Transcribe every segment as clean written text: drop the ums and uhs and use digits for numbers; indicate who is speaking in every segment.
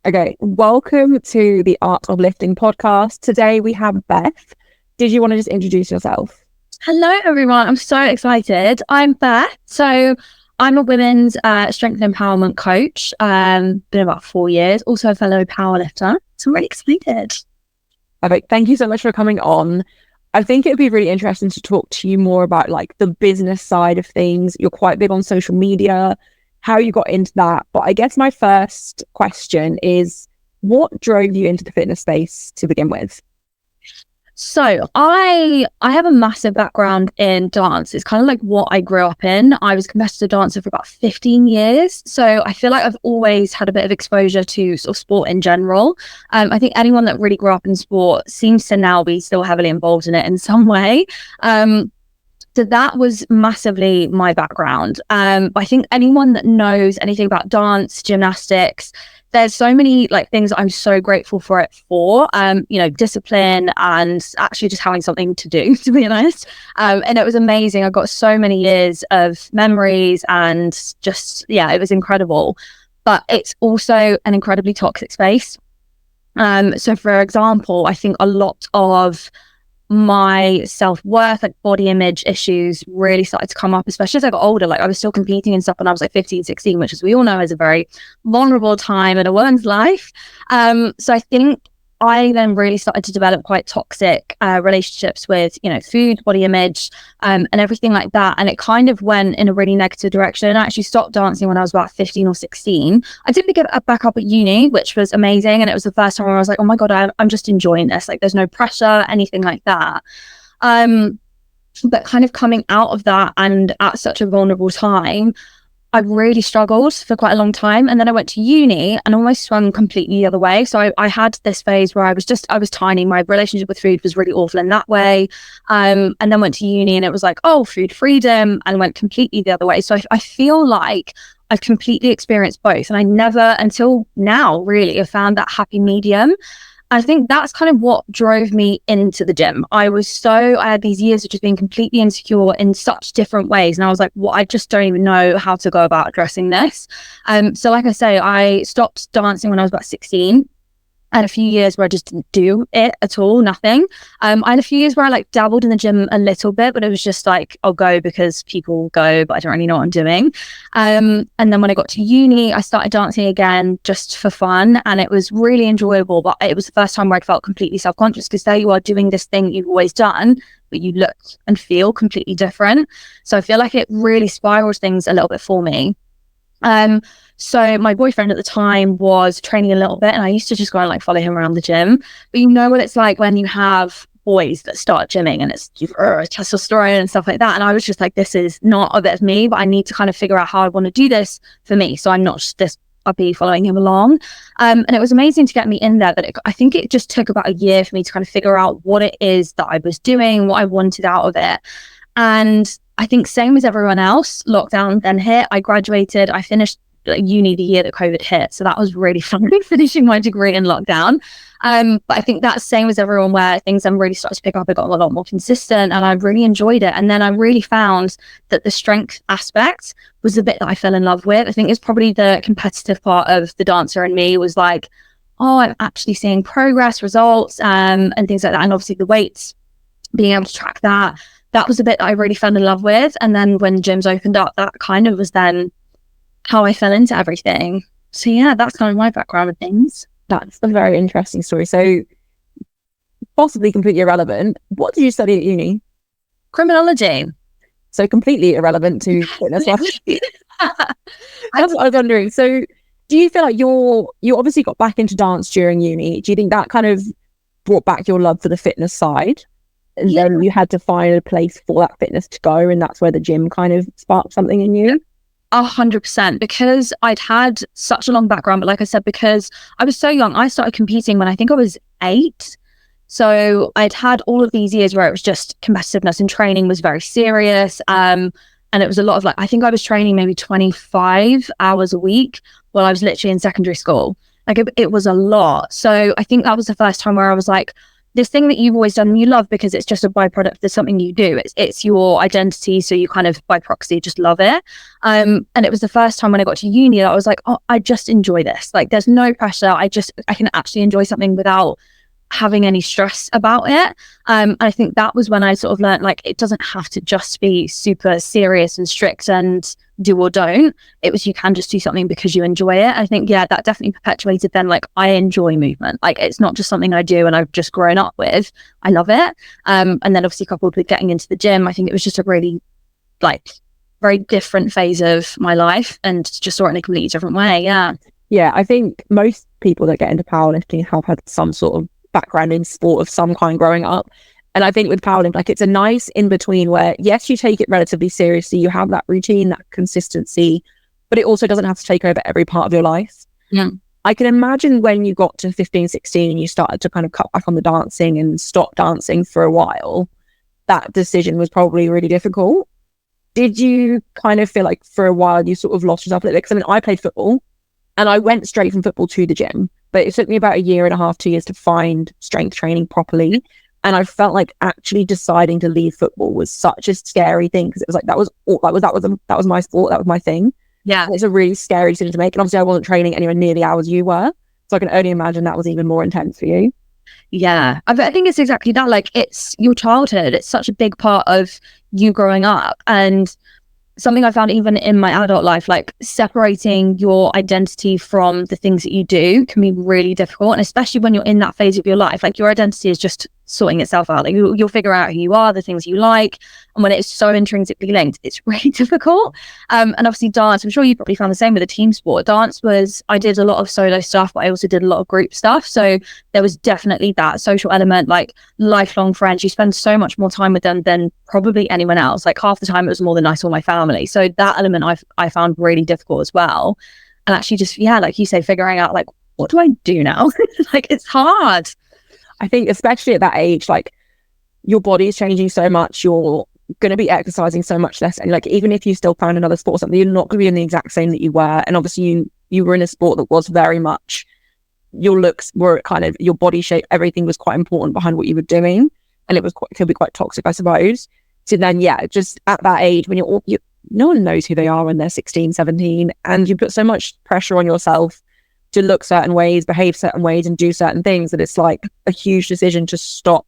Speaker 1: Okay, welcome to the Art of Lifting podcast. Today we have Beth. Did you want to just introduce yourself?
Speaker 2: Hello, everyone. I'm so excited. I'm Beth. So I'm a women's strength and empowerment coach. Been about 4 years. Also a fellow powerlifter. So I'm really excited.
Speaker 1: Perfect. Thank you so much for coming on. I think it would be really interesting to talk to you more about like the business side of things. You're quite big on social media, how you got into that. But I guess my first question is, what drove you into the fitness space to begin with?
Speaker 2: So I have a massive background in dance. It's kind of like what I grew up in. I was a competitive dancer for about 15 years. So I feel like I've always had a bit of exposure to sort of sport in general. I think anyone that really grew up in sport seems to now be still heavily involved in it in some way. So that was massively my background. I think anyone that knows anything about dance, gymnastics, there's so many like things that I'm so grateful for it for, discipline and actually just having something to do, to be honest. And it was amazing. I got so many years of memories and just, it was incredible. But it's also an incredibly toxic space. So for example, I think a lot of my self-worth, like body image issues really started to come up, especially as I got older. Like I was still competing and stuff when I was like 15, 16, which as we all know is a very vulnerable time in a woman's life. So I think I then really started to develop quite toxic relationships with, food, body image, and everything like that. And it kind of went in a really negative direction. I actually stopped dancing when I was about 15 or 16. I did pick it back up at uni, which was amazing. And it was the first time where I was like, oh my God, I'm just enjoying this. Like there's no pressure, anything like that. But kind of coming out of that and at such a vulnerable time, I really struggled for quite a long time. And then I went to uni and almost swung completely the other way. So I had this phase where I was tiny. My relationship with food was really awful in that way. And then went to uni and it was like, oh, food freedom, and went completely the other way. So I feel like I've completely experienced both. And I never until now really have found that happy medium. I think that's kind of what drove me into the gym. I had these years of just being completely insecure in such different ways. And I was like, well, I just don't even know how to go about addressing this. So like I say, I stopped dancing when I was about 16. I had a few years where I just didn't do it at all, nothing. I had a few years where I like dabbled in the gym a little bit, but it was just like, I'll go because people go, but I don't really know what I'm doing. And then when I got to uni, I started dancing again just for fun. And it was really enjoyable, but it was the first time where I felt completely self-conscious because there you are doing this thing you've always done, but you look and feel completely different. So I feel like it really spirals things a little bit for me. So my boyfriend at the time was training a little bit and I used to just go and like follow him around the gym. But you know what it's like when you have boys that start gymming and it's testosterone and stuff like that. And I was just like, this is not a bit of me, but I need to kind of figure out how I want to do this for me. So I'm not just this puppy following him along. And it was amazing to get me in there, but I think it just took about a year for me to kind of figure out what it is that I was doing, what I wanted out of it. And I think same as everyone else, lockdown then hit. I graduated. I finished uni the year that COVID hit. So that was really fun finishing my degree in lockdown. But I think that's same as everyone where things then really started to pick up. I got a lot more consistent and I really enjoyed it. And then I really found that the strength aspect was the bit that I fell in love with. I think it's probably the competitive part of the dancer in me was like, oh, I'm actually seeing progress, results, and things like that. And obviously the weights, being able to track that. That was a bit that I really fell in love with. And then when gyms opened up, that kind of was then how I fell into everything. So yeah, that's kind of my background with things.
Speaker 1: That's a very interesting story. So possibly completely irrelevant. What did you study at uni?
Speaker 2: Criminology.
Speaker 1: So completely irrelevant to fitness. That's what I was wondering. So do you feel like you obviously got back into dance during uni? Do you think that kind of brought back your love for the fitness side? And then you had to find a place for that fitness to go, and that's where the gym kind of sparked something in you?
Speaker 2: 100%, because I'd had such a long background, but like I said, because I was so young, I started competing when I think I was 8. So I'd had all of these years where it was just competitiveness and training was very serious. And it was a lot of like, I think I was training maybe 25 hours a week while I was literally in secondary school. Like it was a lot. So I think that was the first time where I was like, this thing that you've always done and you love because it's just a byproduct of something you do. It's your identity, so you kind of by proxy just love it. And it was the first time when I got to uni that I was like, oh, I just enjoy this. Like, there's no pressure. I can actually enjoy something without having any stress about it. And I think that was when I sort of learned, like, it doesn't have to just be super serious and strict and do or don't. It was, you can just do something because you enjoy it. I think, yeah, that definitely perpetuated then, like, I enjoy movement. Like, it's not just something I do and I've just grown up with. I love it. And then obviously coupled with getting into the gym, I think it was just a really, like, very different phase of my life and just saw it in a completely different way. Yeah.
Speaker 1: Yeah, I think most people that get into powerlifting have had some sort of background in sport of some kind growing up. And I think with powerlifting, like, it's a nice in between where, yes, you take it relatively seriously, you have that routine, that consistency, but it also doesn't have to take over every part of your life.
Speaker 2: Yeah.
Speaker 1: I can imagine when you got to 15, 16 and you started to kind of cut back on the dancing and stop dancing for a while, that decision was probably really difficult. Did you kind of feel like for a while you sort of lost yourself a little bit? Because I mean, I played football and I went straight from football to the gym, but it took me about a year and a half, 2 years to find strength training properly. And I felt like actually deciding to leave football was such a scary thing, because it was like, that was my sport, that was my thing.
Speaker 2: Yeah.
Speaker 1: And it's a really scary decision to make. And obviously I wasn't training anywhere near the hours you were. So I can only imagine that was even more intense for you.
Speaker 2: Yeah, I think it's exactly that. Like, it's your childhood. It's such a big part of you growing up. And something I found even in my adult life, like, separating your identity from the things that you do can be really difficult. And especially when you're in that phase of your life, like, your identity is just sorting itself out. Like, you'll figure out who you are, the things you like. And when it's so intrinsically linked, it's really difficult. And obviously dance, I'm sure you probably found the same with a team sport. Dance was, I did a lot of solo stuff, but I also did a lot of group stuff. So there was definitely that social element, like lifelong friends. You spend so much more time with them than probably anyone else. Like, half the time it was more than I saw my family. So that element I found really difficult as well. And actually just, yeah, like you say, figuring out, like, what do I do now? Like, it's hard.
Speaker 1: I think especially at that age, like, your body is changing so much, you're going to be exercising so much less, and like, even if you still found another sport or something, you're not going to be in the exact same that you were. And obviously you were in a sport that was very much, your looks were kind of, your body shape, everything was quite important behind what you were doing, and it could be quite toxic, I suppose. So then, yeah, just at that age when no one knows who they are when they're 16, 17, and you put so much pressure on yourself to look certain ways, behave certain ways, and do certain things, that it's like a huge decision to stop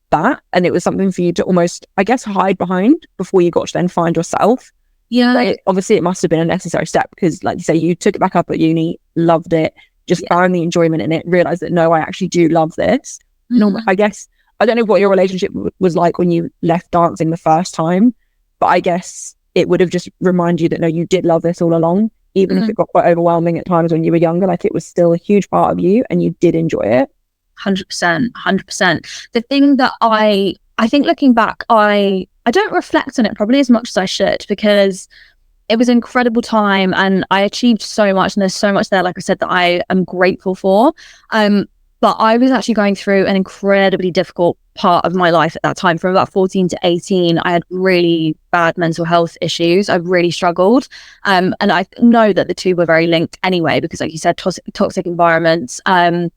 Speaker 1: that. And it was something for you to almost, I guess, hide behind before you got to then find yourself.
Speaker 2: Yeah.
Speaker 1: Like, obviously it must have been a necessary step, because like you say, you took it back up at uni, loved it, just found the enjoyment in it, realized that, no, I actually do love this. No, I guess, I don't know what your relationship was like when you left dancing the first time, but I guess it would have just reminded you that, no, you did love this all along. Even if it got quite overwhelming at times when you were younger, like, it was still a huge part of you and you did enjoy it.
Speaker 2: 100%. The thing that I think looking back, I don't reflect on it probably as much as I should, because it was an incredible time and I achieved so much, and there's so much there, like I said, that I am grateful for. But I was actually going through an incredibly difficult part of my life at that time. From about 14 to 18, I had really bad mental health issues. I really struggled. And I know that the two were very linked anyway, because like you said, toxic environments and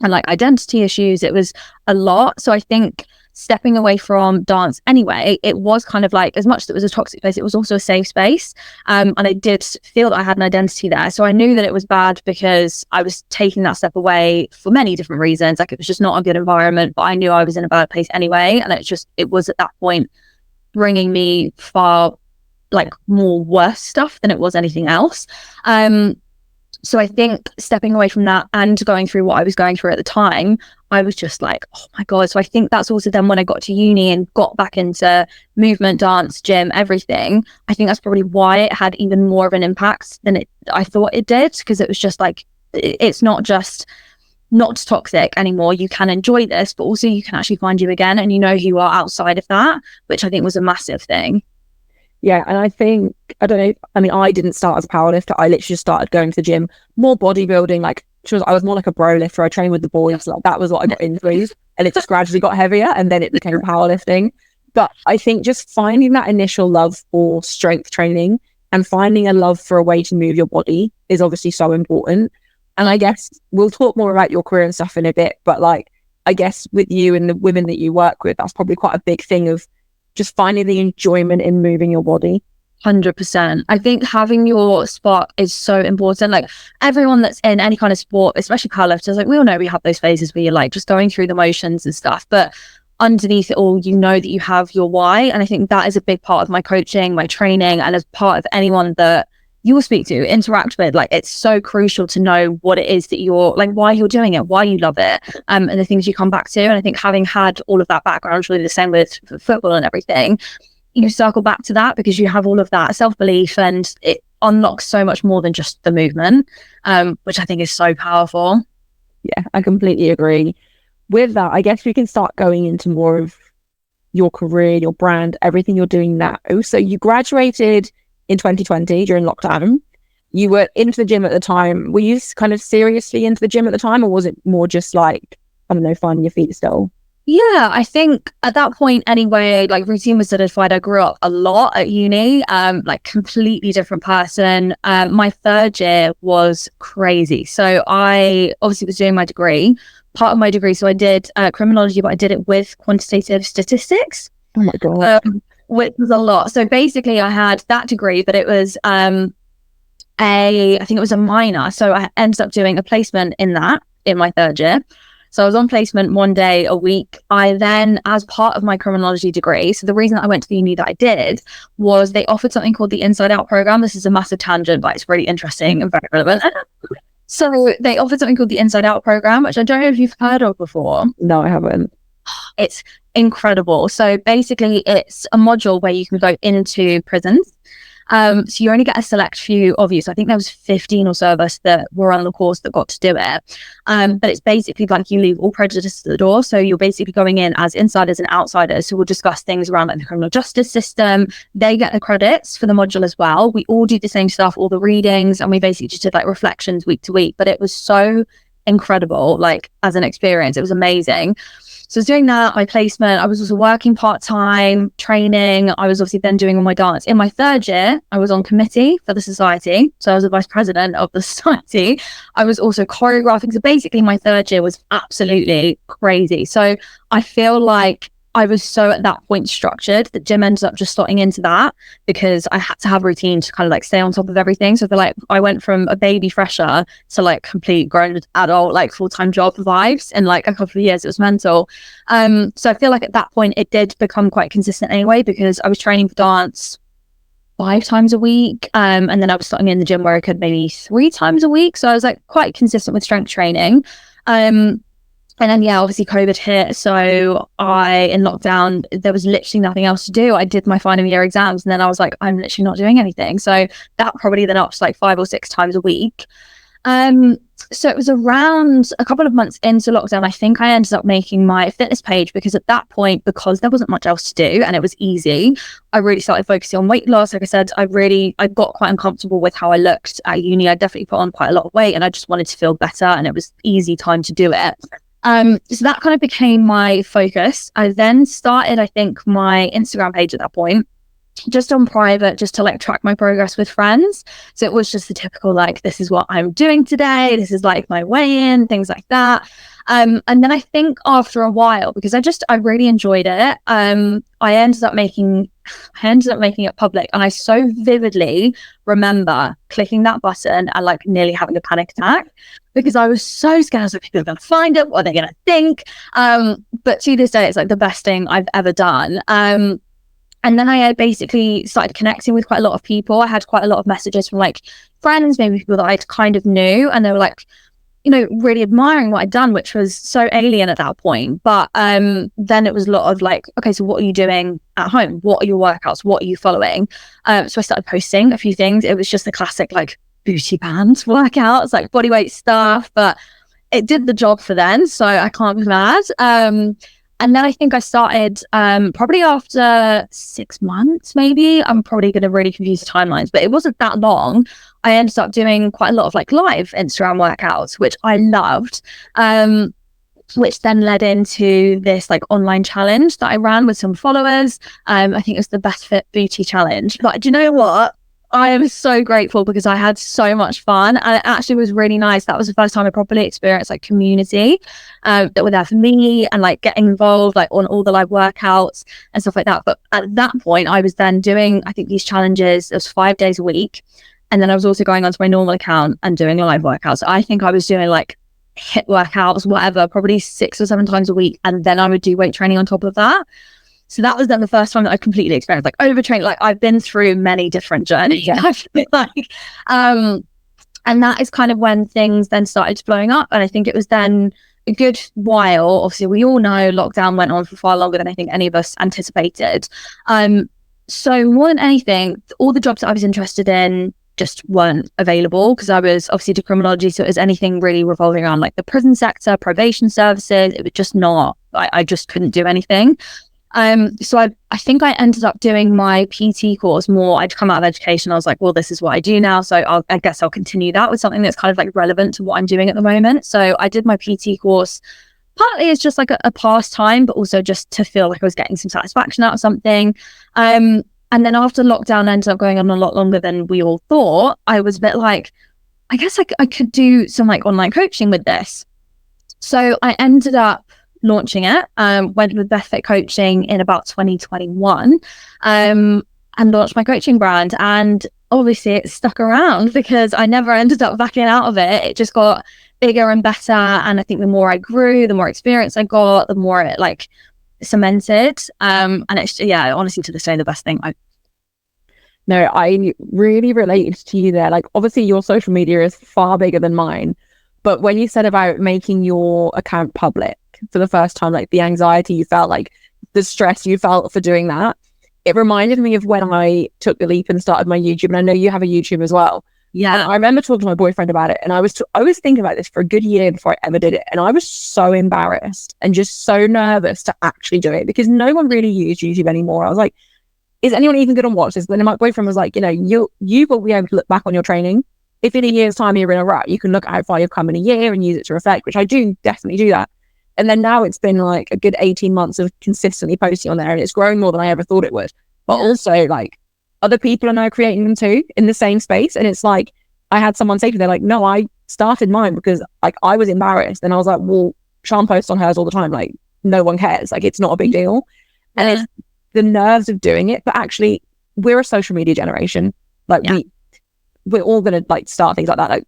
Speaker 2: like identity issues, it was a lot. So I think stepping away from dance anyway, it was kind of like, as much as it was a toxic place, it was also a safe space. And I did feel that I had an identity there. So I knew that it was bad because I was taking that step away for many different reasons. Like, it was just not a good environment, but I knew I was in a bad place anyway. And it was at that point bringing me far like more worse stuff than it was anything else. So I think stepping away from that and going through what I was going through at the time, I was just like, oh my God. So I think that's also then when I got to uni and got back into movement, dance, gym, everything, I think that's probably why it had even more of an impact than I thought it did, because it was just like, it's not just not toxic anymore. You can enjoy this, but also you can actually find you again, and you know who you are outside of that, which I think was a massive thing.
Speaker 1: Yeah, and I think, I don't know, I mean, I didn't start as a powerlifter. I literally just started going to the gym, more bodybuilding, like, I was more like a bro lifter. I trained with the boys, like, that was what I got into, and it just gradually got heavier, and then it became powerlifting. But I think just finding that initial love for strength training and finding a love for a way to move your body is obviously so important. And I guess we'll talk more about your career and stuff in a bit, but like, I guess with you and the women that you work with, that's probably quite a big thing of just finding the enjoyment in moving your body.
Speaker 2: 100%. I think having your spot is so important. Like everyone that's in any kind of sport, especially powerlifters, like we all know we have those phases where you're like just going through the motions and stuff, but underneath it all, you know that you have your why. And I think that is a big part of my coaching, my training, and as part of anyone that you will speak to, interact with. Like it's so crucial to know what it is that you're like, why you're doing it, why you love it, and the things you come back to. And I think having had all of that background, it's really the same with football and everything, you circle back to that because you have all of that self-belief and it unlocks so much more than just the movement, which I think is so powerful.
Speaker 1: Yeah, I completely agree. With that, I guess we can start going into more of your career, your brand, everything you're doing now. So you graduated in 2020 during lockdown. You were into the gym at the time. Were you kind of seriously into the gym at the time, or was it more just like, I don't know, finding your feet still?
Speaker 2: Yeah, I think at that point anyway, like routine was solidified. I grew up a lot at uni, like completely different person. My third year was crazy. So I obviously was doing my degree, part of my degree. So I did criminology, but I did it with quantitative statistics.
Speaker 1: Oh my God.
Speaker 2: Which was a lot. So basically I had that degree, but it was I think it was a minor. So I ended up doing a placement in that in my third year. So I was on placement 1 day a week. I then, as part of my criminology degree, so the reason I went to the uni that I did was they offered something called the Inside Out program. This is a massive tangent, but it's really interesting and very relevant. So they offered something called the Inside Out program, which I don't know if you've heard of before.
Speaker 1: No, I haven't.
Speaker 2: It's incredible. So basically it's a module where you can go into prisons. So you only get a select few of you. So I think there was 15 or so of us that were on the course that got to do it. But it's basically like you leave all prejudice at the door. So you're basically going in as insiders and outsiders. So we'll discuss things around like the criminal justice system. They get the credits for the module as well. We all do the same stuff, all the readings, and we basically just did like reflections week to week. But it was so incredible, like as an experience. It was amazing. So I was doing that, my placement. I was also working part-time, training. I was obviously then doing all my dance. In my third year, I was on committee for the society. So I was the vice president of the society. I was also choreographing. So basically my third year was absolutely crazy. So I feel like I was so at that point structured that gym ended up just slotting into that because I had to have a routine to kind of like stay on top of everything. So I feel like I went from a baby fresher to like complete grown adult, like full-time job vibes in like a couple of years. It was mental. So I feel like at that point it did become quite consistent anyway, because I was training for dance 5 times a week. And then I was starting in the gym where I could maybe 3 times a week. So I was like quite consistent with strength training. And then, yeah, obviously COVID hit. So in lockdown, there was literally nothing else to do. I did my final year exams and then I was like, I'm literally not doing anything. So that probably then up to like 5 or 6 times a week. So it was around a couple of months into lockdown, I think I ended up making my fitness page, because at that point, because there wasn't much else to do and it was easy, I really started focusing on weight loss. Like I said, I got quite uncomfortable with how I looked at uni. I definitely put on quite a lot of weight and I just wanted to feel better, and it was easy time to do it. So that kind of became my focus. I then started, I think, my Instagram page at that point, just on private, just to like track my progress with friends. So it was just the typical, like, this is what I'm doing today. This is like my weigh-in, things like that. And then I think after a while, because I really enjoyed it, I ended up making it public. And I so vividly remember clicking that button and like nearly having a panic attack, because I was so scared. I was like, people are going to find it. What are they going to think? But to this day, it's like the best thing I've ever done. And then I had basically started connecting with quite a lot of people. I had quite a lot of messages from like friends, maybe people that I'd kind of knew, and they were like, you know, really admiring what I'd done, which was so alien at that point. But then it was a lot of like, okay, so what are you doing at home? What are your workouts? What are you following? So I started posting a few things. It was just the classic like booty band workouts, like body weight stuff, but it did the job for then, so I can't be mad. And then I think I started probably after 6 months, maybe. I'm probably going to really confuse the timelines, but it wasn't that long. I ended up doing quite a lot of like live Instagram workouts, which I loved, which then led into this like online challenge that I ran with some followers. I think it was the Best Fit Booty Challenge. But do you know what? I am so grateful because I had so much fun, and it actually was really nice. That was the first time I properly experienced like community that were there for me, and like getting involved like on all the live workouts and stuff like that. But at that point, I was then doing, I think, these challenges. It was 5 days a week, and then I was also going onto my normal account and doing live workouts. I think I was doing like HIIT workouts, whatever, probably 6 or 7 times a week, and then I would do weight training on top of that. So that was then the first time that I completely experienced like overtraining. Like I've been through many different journeys.
Speaker 1: Yeah.
Speaker 2: And that is kind of when things then started blowing up. And I think it was then a good while. Obviously, we all know lockdown went on for far longer than I think any of us anticipated. So more than anything, all the jobs that I was interested in just weren't available because I was obviously to criminology. So it was anything really revolving around like the prison sector, probation services. It was just not, I just couldn't do anything. So I think I ended up doing my PT course more. I'd come out of education. I was like, well, this is what I do now. So I guess I'll continue that with something that's kind of like relevant to what I'm doing at the moment. So I did my PT course partly as just like a pastime, but also just to feel like I was getting some satisfaction out of something. And then after lockdown ended up going on a lot longer than we all thought, I was a bit like, I guess I could do some like online coaching with this. So I ended up launching it, went with Best Fit Coaching in about 2021, and launched my coaching brand. And obviously it stuck around because I never ended up backing out of it. It just got bigger and better. And I think the more I grew, the more experience I got, the more it like cemented. And it's, yeah, honestly to this day, the best thing
Speaker 1: No, I really related to you there. Like, obviously your social media is far bigger than mine. But when you said about making your account public for the first time, like the anxiety you felt, like the stress you felt for doing that, it reminded me of when I took the leap and started my YouTube. And I know you have a YouTube as well.
Speaker 2: Yeah.
Speaker 1: And I remember talking to my boyfriend about it. And I was thinking about this for a good year before I ever did it. And I was so embarrassed and just so nervous to actually do it because no one really used YouTube anymore. I was like, is anyone even going to watch this? Then my boyfriend was like, you know, you will be able to look back on your training. If in a year's time you're in a rut, you can look at how far you've come in a year and use it to reflect, which I do definitely do that. And then now it's been like a good 18 months of consistently posting on there, and it's growing more than I ever thought it would. But also like other people are now creating them too in the same space. And it's like, I had someone say to me, they're like, no, I started mine because like I was embarrassed. And I was like, well, Sean posts on hers all the time. Like no one cares. Like it's not a big deal. And it's the nerves of doing it. But actually we're a social media generation. Like we're all going to like start things like that. Like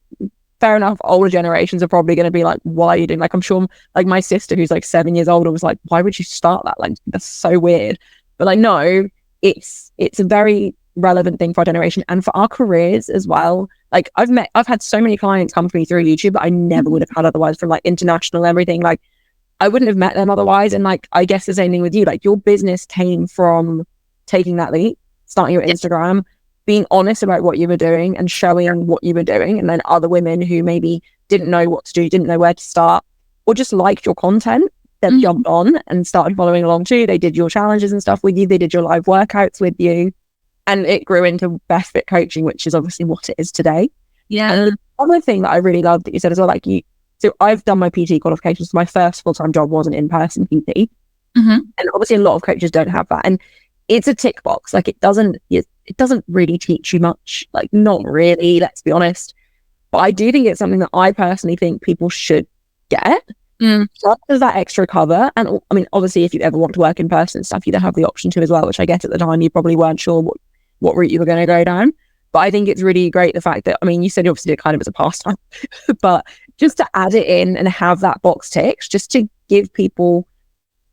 Speaker 1: fair enough, older generations are probably going to be like, why are you doing, like, I'm sure like my sister who's like 7 years older was like, why would you start that? Like that's so weird. But like, no, it's a very relevant thing for our generation and for our careers as well. Like I've had so many clients come to me through YouTube that I never would have had otherwise, from like international and everything. Like I wouldn't have met them otherwise. And like, I guess the same thing with you, like your business came from taking that leap, starting your Instagram, being honest about what you were doing and showing what you were doing. And then other women who maybe didn't know what to do, didn't know where to start, or just liked your content, that jumped on and started following along too. They did your challenges and stuff with you. They did your live workouts with you. And it grew into Best Fit Coaching, which is obviously what it is today.
Speaker 2: Yeah.
Speaker 1: And another thing that I really loved that you said as well, like so I've done my PT qualifications. My first full-time job was an in-person PT. And obviously a lot of coaches don't have that. And it's a tick box. Like it doesn't really teach you much. Like not really, let's be honest. But I do think it's something that I personally think people should get. So there's that extra cover. And I mean, obviously if you ever want to work in person and stuff, you don't have the option to as well, which I guess at the time you probably weren't sure what route you were going to go down. But I think it's really great the fact that, I mean, you said you obviously did it kind of as a pastime, but just to add it in and have that box ticked, just to give people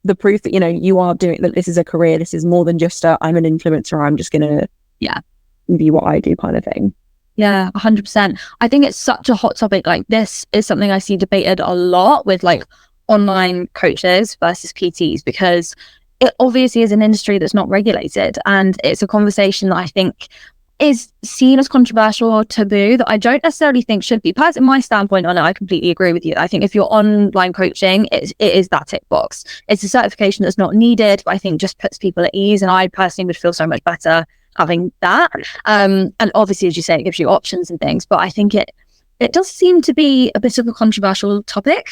Speaker 1: the proof that, you know, you are doing, that this is a career, this is more than just I'm an influencer, I'm just going to be what I do kind of thing.
Speaker 2: Yeah, 100%. I think it's such a hot topic. Like this is something I see debated a lot with like online coaches versus PTs, because it obviously is an industry that's not regulated, and it's a conversation that I think is seen as controversial or taboo that I don't necessarily think should be. Personally, my standpoint on it, I completely agree with you. I think if you're online coaching, it is that tick box. It's a certification that's not needed, but I think just puts people at ease. And I personally would feel so much better having that. And obviously, as you say, it gives you options and things, but I think it does seem to be a bit of a controversial topic.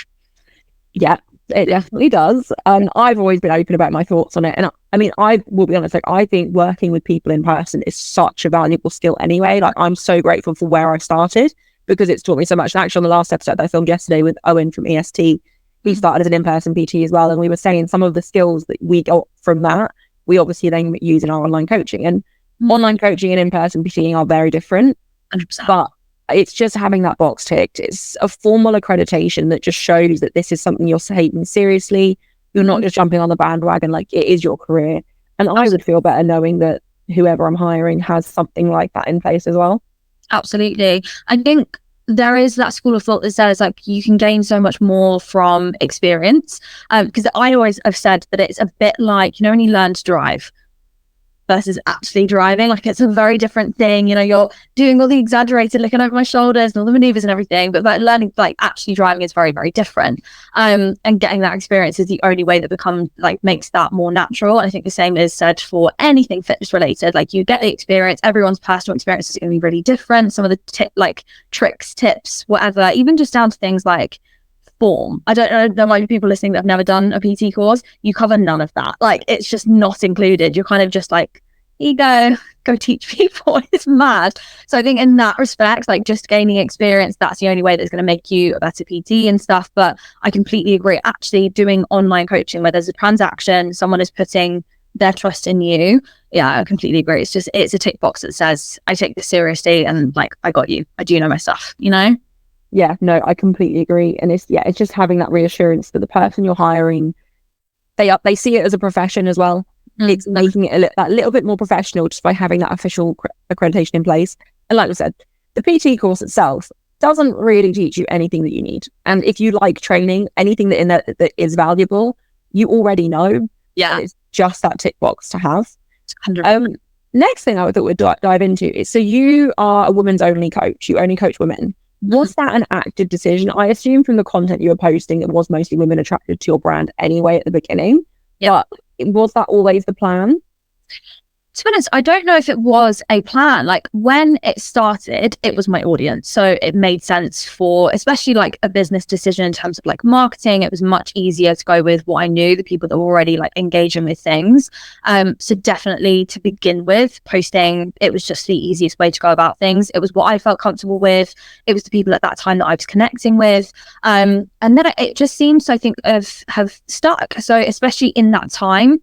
Speaker 1: Yeah, it definitely does. And I've always been open about my thoughts on it. And I mean, I will be honest, like I think working with people in person is such a valuable skill anyway. Like I'm so grateful for where I started because it's taught me so much. And actually on the last episode that I filmed yesterday with Owen from EST, he started as an in-person PT as well. And we were saying some of the skills that we got from that, we obviously then use in our online coaching. And online coaching and in-person PTing are very different.
Speaker 2: 100%.
Speaker 1: But it's just having that box ticked. It's a formal accreditation that just shows that this is something you're taking seriously. You're not just jumping on the bandwagon, like it is your career. And I would feel better knowing that whoever I'm hiring has something like that in place as well.
Speaker 2: Absolutely. I think there is that school of thought that says like you can gain so much more from experience. Because I always have said that it's a bit like, when you learn to drive versus actually driving, like it's a very different thing. You're doing all the exaggerated looking over my shoulders and all the maneuvers and everything, but learning like actually driving is very, very different. And getting that experience is the only way that makes that more natural. And I think the same is said for anything fitness related. Like you get the experience, everyone's personal experience is going to be really different. Some of the tricks, tips, whatever, even just down to things like form. I don't know, there might be people listening that have never done a PT course. You cover none of that. Like it's just not included. You're kind of just like, here you go teach people. It's mad. So I think in that respect, like just gaining experience, that's the only way that's going to make you a better PT and stuff. But I completely agree. Actually doing online coaching where there's a transaction, someone is putting their trust in you. Yeah, I completely agree. It's a tick box that says I take this seriously and like I got you. I do know my stuff,
Speaker 1: Yeah, no, I completely agree. And it's just having that reassurance that the person you're hiring, they see it as a profession as well. It's making it that little bit more professional just by having that official accreditation in place. And like I said, the PT course itself doesn't really teach you anything that you need. And if you like training, anything that in there that is valuable, you already know.
Speaker 2: Yeah,
Speaker 1: it's just that tick box to have.
Speaker 2: 100%.
Speaker 1: Next thing I thought we'd dive into is, so you are a women's only coach. You only coach women. Was that an active decision? I assume from the content you were posting, it was mostly women attracted to your brand anyway at the beginning.
Speaker 2: Yeah.
Speaker 1: But was that always the plan?
Speaker 2: To be honest, I don't know if it was a plan. Like when it started, it was my audience. So it made sense for, especially like a business decision in terms of like marketing. It was much easier to go with what I knew, the people that were already like engaging with things. So definitely to begin with, posting, it was just the easiest way to go about things. It was what I felt comfortable with. It was the people at that time that I was connecting with. And then it just seems, I think, have stuck. So especially in that time,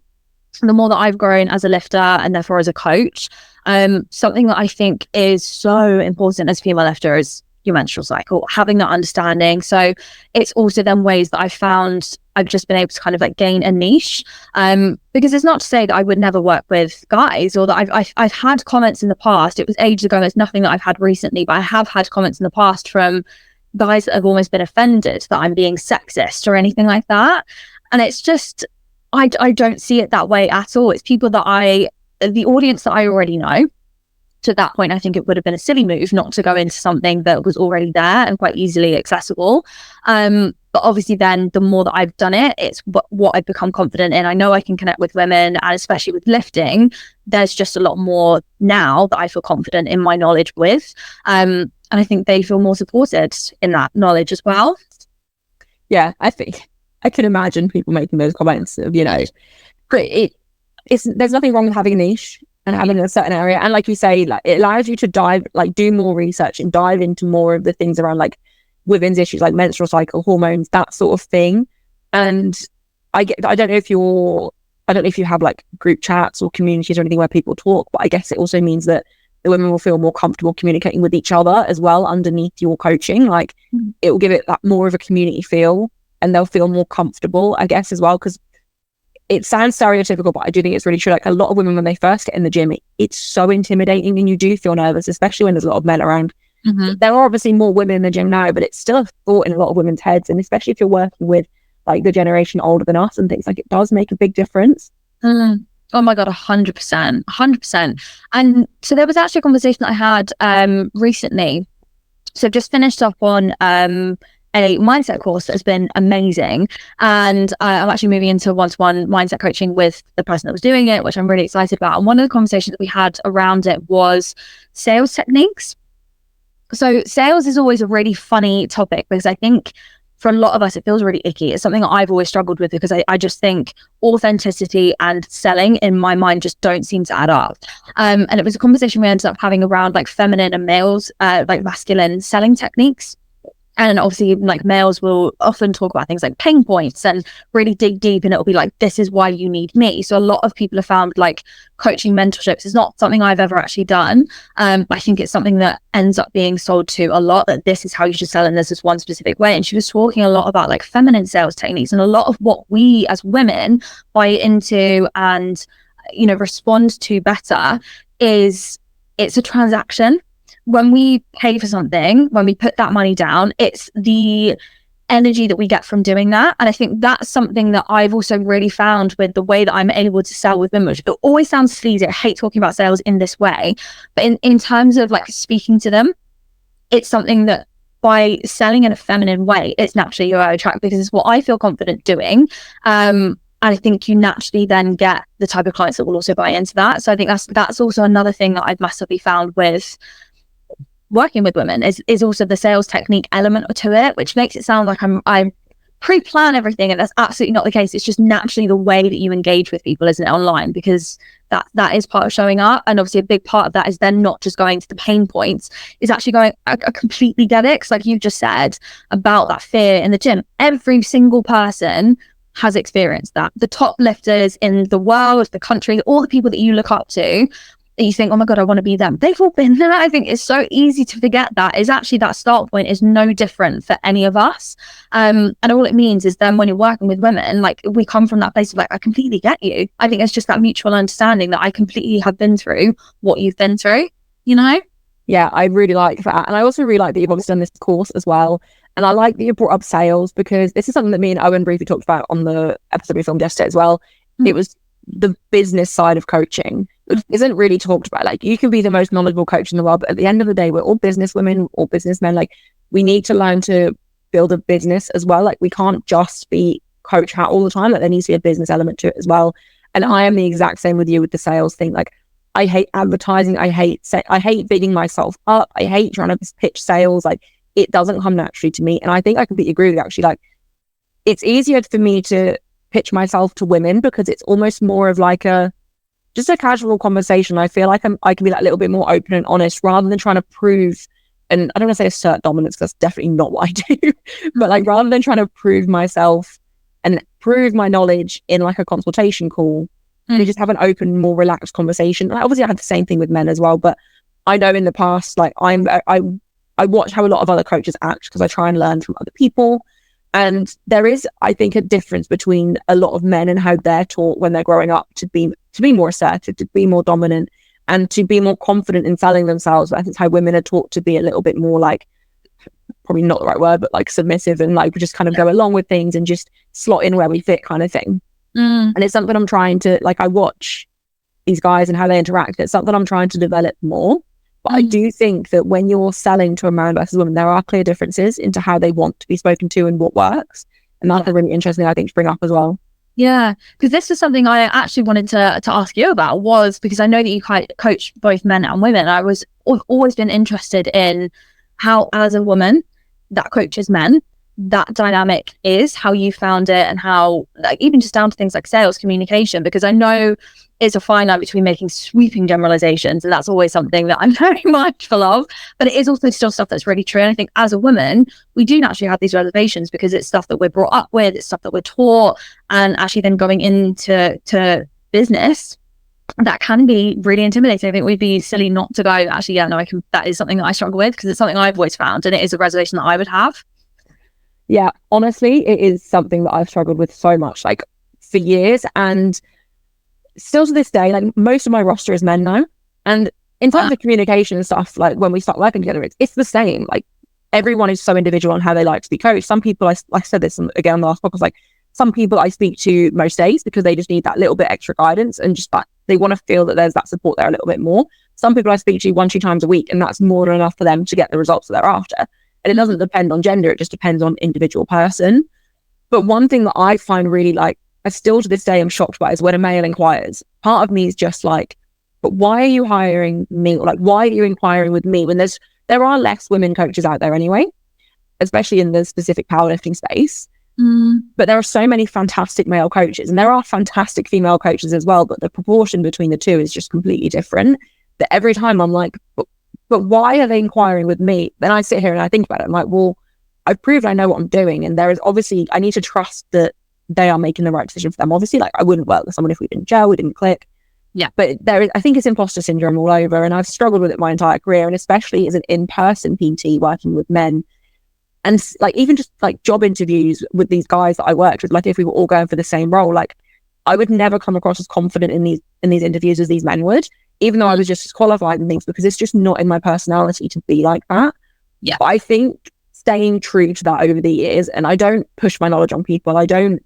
Speaker 2: the more that I've grown as a lifter and therefore as a coach, something that I think is so important as a female lifter is your menstrual cycle, having that understanding. So it's also then ways that I've found I've just been able to kind of like gain a niche, because it's not to say that I would never work with guys or that I've had comments in the past. It was ages ago. There's nothing that I've had recently, but I have had comments in the past from guys that have almost been offended that I'm being sexist or anything like that. And it's just, I don't see it that way at all. It's people that the audience that I already know. To that point, I think it would have been a silly move not to go into something that was already there and quite easily accessible. But obviously then the more that I've done it, it's what I've become confident in. I know I can connect with women, and especially with lifting, there's just a lot more now that I feel confident in my knowledge with. And I think they feel more supported in that knowledge as well.
Speaker 1: Yeah, I think I can imagine people making those comments of, but there's nothing wrong with having a niche and having a certain area. And like you say, like it allows you to do more research and dive into more of the things around like women's issues, like menstrual cycle, hormones, that sort of thing. And I don't know if you have like group chats or communities or anything where people talk, but I guess it also means that the women will feel more comfortable communicating with each other as well underneath your coaching. Like it will give it that more of a community feel, and they'll feel more comfortable, I guess, as well. Because it sounds stereotypical, but I do think it's really true. Like a lot of women, when they first get in the gym, it's so intimidating and you do feel nervous, especially when there's a lot of men around. Mm-hmm. There are obviously more women in the gym now, but it's still a thought in a lot of women's heads. And especially if you're working with like the generation older than us and things, like it does make a big difference.
Speaker 2: Mm. Oh my God, 100%, 100%. And so there was actually a conversation that I had recently. So I've just finished up on a mindset course that has been amazing. And I'm actually moving into one-to-one mindset coaching with the person that was doing it, which I'm really excited about. And one of the conversations that we had around it was sales techniques. So sales is always a really funny topic because I think for a lot of us, it feels really icky. It's something that I've always struggled with because I just think authenticity and selling in my mind just don't seem to add up. And it was a conversation we ended up having around like feminine and males, like masculine selling techniques. And obviously, like males will often talk about things like pain points and really dig deep, and it'll be like, this is why you need me. So a lot of people have found like coaching mentorships is not something I've ever actually done. I think it's something that ends up being sold to a lot, that this is how you should sell and this is one specific way. And she was talking a lot about like feminine sales techniques, and a lot of what we as women buy into and, you know, respond to better is it's a transaction. When we pay for something, when we put that money down, it's the energy that we get from doing that. And I think that's something that I've also really found with the way that I'm able to sell with women, which it always sounds sleazy. I hate talking about sales in this way, but in terms of like speaking to them, it's something that by selling in a feminine way, it's naturally who I attract, because it's what I feel confident doing. And I think you naturally then get the type of clients that will also buy into that. So I think that's also another thing that I've massively found with working with women is also the sales technique element to it, which makes it sound like I pre-plan everything, and that's absolutely not the case. It's just naturally the way that you engage with people, isn't it, online, because that is part of showing up. And obviously a big part of that is then not just going to the pain points, is actually going, I completely get it, because like you just said about that fear in the gym, every single person has experienced that. The top lifters in the world, the country, all the people that you look up to, that you think, oh my God, I want to be them. They've all been there. I think it's so easy to forget that is actually that start point is no different for any of us. And all it means is then when you're working with women, like we come from that place of like, I completely get you. I think it's just that mutual understanding that I completely have been through what you've been through, you know?
Speaker 1: Yeah, I really like that. And I also really like that you've obviously done this course as well. And I like that you brought up sales, because this is something that me and Owen briefly talked about on the episode we filmed yesterday as well. It was the business side of coaching, which isn't really talked about. Like, you can be the most knowledgeable coach in the world, but at the end of the day, we're all business women or businessmen. Like, we need to learn to build a business as well. Like, we can't just be coach hat all the time. Like, there needs to be a business element to it as well. And I am the exact same with you with the sales thing. Like, I hate advertising. I hate bigging myself up. I hate trying to pitch sales. Like, it doesn't come naturally to me. And I think I completely agree with you, actually. Like, it's easier for me to pitch myself to women because it's almost more of like just a casual conversation. I feel like I can be like a little bit more open and honest rather than trying to prove, and I don't want to say assert dominance, because that's definitely not what I do, but like rather than trying to prove myself and prove my knowledge in like a consultation call, you just have an open, more relaxed conversation. And obviously I had the same thing with men as well, but I know in the past, like I watch how a lot of other coaches act because I try and learn from other people. And there is, I think, a difference between a lot of men and how they're taught when they're growing up to be more assertive, to be more dominant, and to be more confident in selling themselves. I think it's how women are taught to be a little bit more like, probably not the right word, but like submissive, and like just kind of go along with things and just slot in where we fit kind of thing. And it's something I'm trying to, like, I watch these guys and how they interact. It's something I'm trying to develop more. But I do think that when you're selling to a man versus woman, there are clear differences into how they want to be spoken to and what works. And that's really interesting, I think, to bring up as well.
Speaker 2: Yeah, because this is something I actually wanted to ask you about, was because I know that you coach both men and women. I've always been interested in how, as a woman that coaches men, that dynamic is, how you found it, and how, like, even just down to things like sales communication, because I know it's a fine line between making sweeping generalizations, and that's always something that I'm very mindful of, but it is also still stuff that's really true. And I think as a woman, we do naturally have these reservations because it's stuff that we're brought up with, it's stuff that we're taught, and actually then going into business, that can be really intimidating. I think we'd be silly not to go, actually, yeah, no, that is something that I struggle with, because it's something I've always found, and it is a reservation that I would have.
Speaker 1: Yeah, honestly, it is something that I've struggled with so much, like, for years. And still to this day, like, most of my roster is men now. And in terms of communication and stuff, like, when we start working together, it's the same. Like, everyone is so individual on how they like to be coached. Some people, I said this again on the last podcast, like, some people I speak to most days because they just need that little bit extra guidance, and just that they want to feel that there's that support there a little bit more. Some people I speak to 1-2 times a week, and that's more than enough for them to get the results that they're after. And it doesn't depend on gender, it just depends on individual person. But one thing that I find really, like, I still to this day am shocked by, is when a male inquires. Part of me is just like, but why are you hiring me? Or like, why are you inquiring with me when there are less women coaches out there anyway? especially in the specific powerlifting space. But there are so many fantastic male coaches, and there are fantastic female coaches as well, but the proportion between the two is just completely different. That every time I'm like, but why are they inquiring with me? Then I sit here and I think about it. I'm like, well, I've proved I know what I'm doing, and there is obviously, I need to trust that they are making the right decision for them. Obviously, like, I wouldn't work with someone if we didn't gel, we didn't click.
Speaker 2: Yeah.
Speaker 1: But there is, I think it's imposter syndrome all over, and I've struggled with it my entire career, and especially as an in-person PT working with men. And like, even just like job interviews with these guys that I worked with, like if we were all going for the same role, like I would never come across as confident in these interviews as these men would, even though I was just as qualified and things, because it's just not in my personality to be like that.
Speaker 2: Yeah.
Speaker 1: But I think staying true to that over the years, and I don't push my knowledge on people. I don't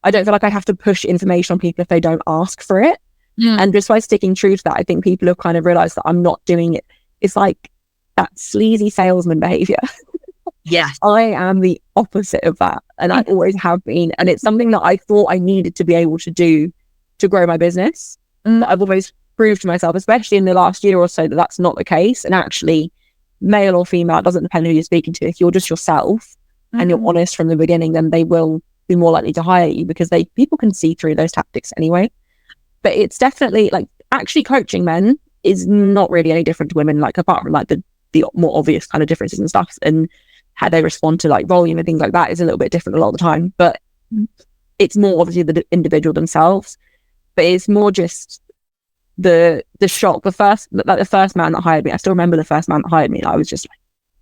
Speaker 1: feel like I have to push information on people if they don't ask for it. And just by sticking true to that, I think people have kind of realized that I'm not doing it. It's like that sleazy salesman behavior.
Speaker 2: Yes.
Speaker 1: I am the opposite of that, and I always have been. And it's something that I thought I needed to be able to do to grow my business. But I've always proved to myself, especially in the last year or so, that that's not the case. And actually, male or female, it doesn't depend who you're speaking to. If you're just yourself and you're honest from the beginning, then they will be more likely to hire you, because people can see through those tactics anyway. But it's definitely like, actually coaching men is not really any different to women, like apart from like the more obvious kind of differences and stuff, and how they respond to like volume and things like that is a little bit different a lot of the time. But it's more obviously the individual themselves. But it's more just the shock. The first man that hired me, I still remember the first man that hired me, and I was just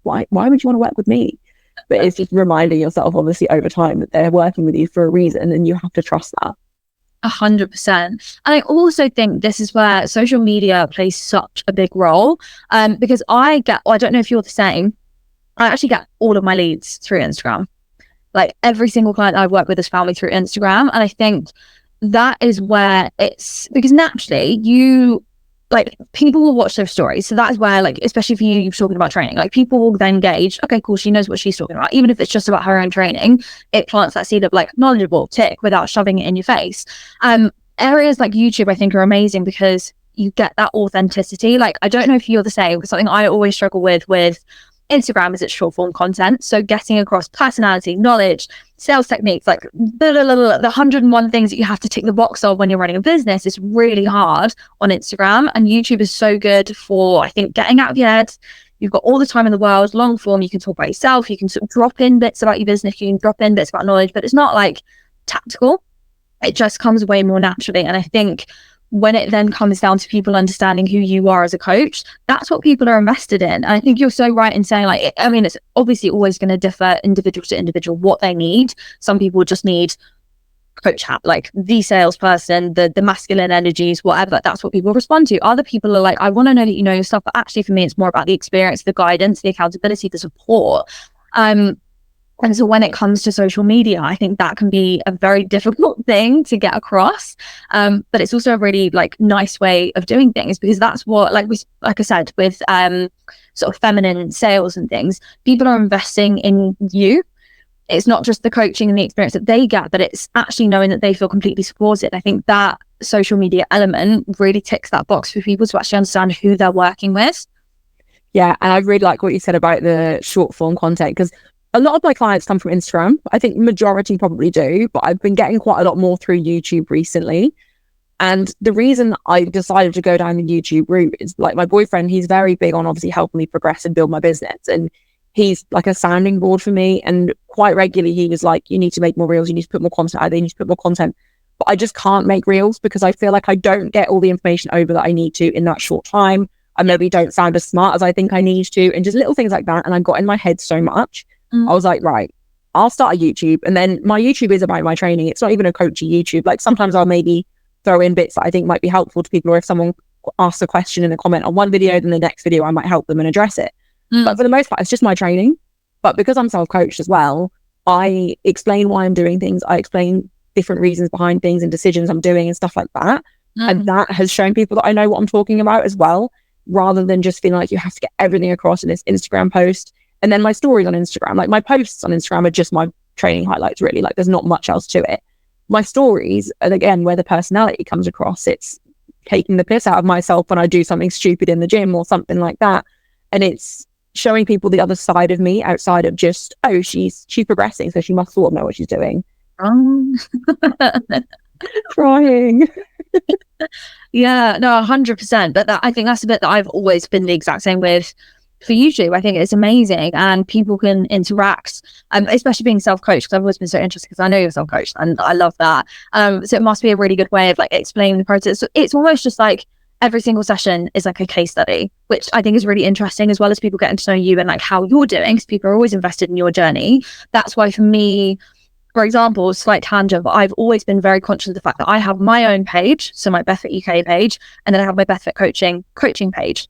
Speaker 1: like, why would you want to work with me? But it's just reminding yourself, obviously, over time, that they're working with you for a reason, and you have to trust that.
Speaker 2: 100%. And I also think this is where social media plays such a big role, because I don't know if you're the same, I actually get all of my leads through Instagram. Like every single client I work with is found me through Instagram. And I think that is where it's, because naturally people will watch their stories. So that's where, like, especially for you, you're talking about training, like people will then gauge, okay, cool, she knows what she's talking about. Even if it's just about her own training, it plants that seed of like knowledgeable, tick, without shoving it in your face. Areas like YouTube, I think, are amazing because you get that authenticity. Like, I don't know if you're the same, but something I always struggle with Instagram is its short form content. So getting across personality, knowledge, sales techniques, like the 101 things that you have to tick the box of when you're running a business is really hard on Instagram. And YouTube is so good for, I think, getting out of your head. You've got all the time in the world, long form. You can talk about yourself. You can sort of drop in bits about your business. You can drop in bits about knowledge, but it's not like tactical. It just comes way more naturally. And I think when it then comes down to people understanding who you are as a coach, that's what people are invested in. And I think you're so right in saying, like, I mean, it's obviously always going to differ individual to individual what they need. Some people just need coach hat, like the salesperson, the masculine energies, whatever. That's what people respond to. Other people are like, I want to know that you know your stuff. But actually, for me, it's more about the experience, the guidance, the accountability, the support. And so when it comes to social media, I think that can be a very difficult thing to get across. But it's also a really like nice way of doing things, because that's what, like I said, with sort of feminine sales and things, people are investing in you. It's not just the coaching and the experience that they get, but it's actually knowing that they feel completely supported. I think that social media element really ticks that box for people to actually understand who they're working with.
Speaker 1: Yeah. And I really like what you said about the short form content, because a lot of my clients come from Instagram. I think majority probably do, but I've been getting quite a lot more through YouTube recently. And the reason I decided to go down the YouTube route is, like, my boyfriend, he's very big on obviously helping me progress and build my business. And he's like a sounding board for me. And quite regularly he was like, you need to make more reels, you need to put more content out there, you need to put more content. But I just can't make reels because I feel like I don't get all the information over that I need to in that short time. I maybe don't sound as smart as I think I need to, and just little things like that. And I got in my head so much. I was like, right, I'll start a YouTube. And then my YouTube is about my training. It's not even a coachy YouTube. Like, sometimes I'll maybe throw in bits that I think might be helpful to people, or if someone asks a question in a comment on one video, then the next video I might help them and address it. But for the most part, it's just my training. But because I'm self-coached as well, I explain why I'm doing things. I explain different reasons behind things and decisions I'm doing and stuff like that. And that has shown people that I know what I'm talking about as well, rather than just feeling like you have to get everything across in this Instagram post. And then my stories on Instagram, like my posts on Instagram are just my training highlights, really. Like, there's not much else to it. My stories, and again, where the personality comes across, it's taking the piss out of myself when I do something stupid in the gym or something like that. And it's showing people the other side of me outside of just, oh, she's progressing, so she must sort of know what she's doing. Trying.
Speaker 2: Yeah, no, 100%. But I think that's a bit that I've always been the exact same with for YouTube. I think it's amazing, and people can interact, especially being self-coached, because I've always been so interested, because I know you're self-coached and I love that. So it must be a really good way of like explaining the process. So it's almost just like every single session is like a case study, which I think is really interesting, as well as people getting to know you and like how you're doing, because people are always invested in your journey. That's why for me, for example, slight tangent, but I've always been very conscious of the fact that I have my own page, so my Beth Fit UK page, and then I have my Beth Fit coaching page.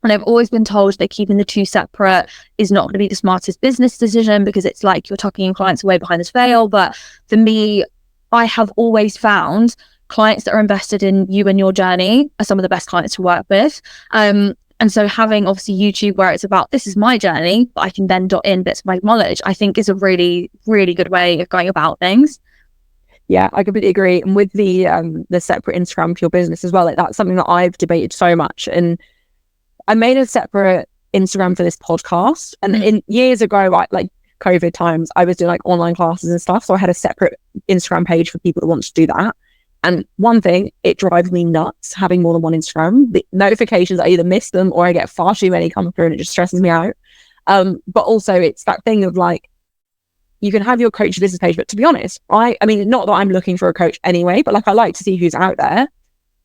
Speaker 2: And I've always been told that keeping the two separate is not going to be the smartest business decision, because it's like you're tucking clients away behind this veil. But for me, I have always found clients that are invested in you and your journey are some of the best clients to work with. And so having obviously YouTube, where it's about, this is my journey, but I can then dot in bits of my knowledge, I think is a really, really good way of going about things.
Speaker 1: Yeah, I completely agree. And with the separate Instagram for your business as well, like that's something that I've debated so much. And I made a separate Instagram for this podcast. And in years ago, like COVID times, I was doing like online classes and stuff. So I had a separate Instagram page for people that want to do that. And one thing, it drives me nuts having more than one Instagram. The notifications, I either miss them or I get far too many come through, and it just stresses me out. But also it's that thing of like, you can have your coach business page, but to be honest, I mean, not that I'm looking for a coach anyway, but like I like to see who's out there.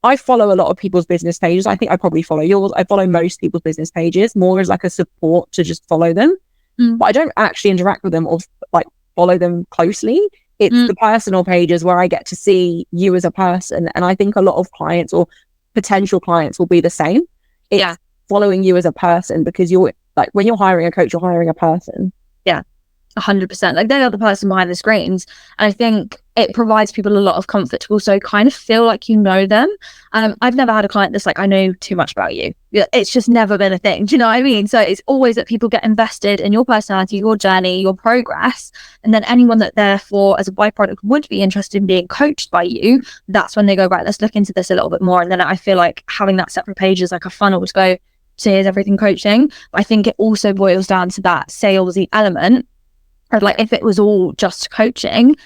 Speaker 1: I follow a lot of people's business pages. I think I probably follow yours. I follow most people's business pages more as like a support to just follow them. But I don't actually interact with them or like follow them closely. It's the personal pages where I get to see you as a person. And I think a lot of clients or potential clients will be the same. It's following you as a person, because you're like, when you're hiring a coach, you're hiring a person.
Speaker 2: Yeah. 100%. Like, they're the person behind the screens. And I think it provides people a lot of comfort to also kind of feel like you know them. I've never had a client that's like, I know too much about you. It's just never been a thing. Do you know what I mean? So it's always that people get invested in your personality, your journey, your progress. And then anyone that therefore as a byproduct would be interested in being coached by you, that's when they go, right, let's look into this a little bit more. And then I feel like having that separate page is like a funnel to go, so here's everything coaching. But I think it also boils down to that salesy element. Like, if it was all just coaching,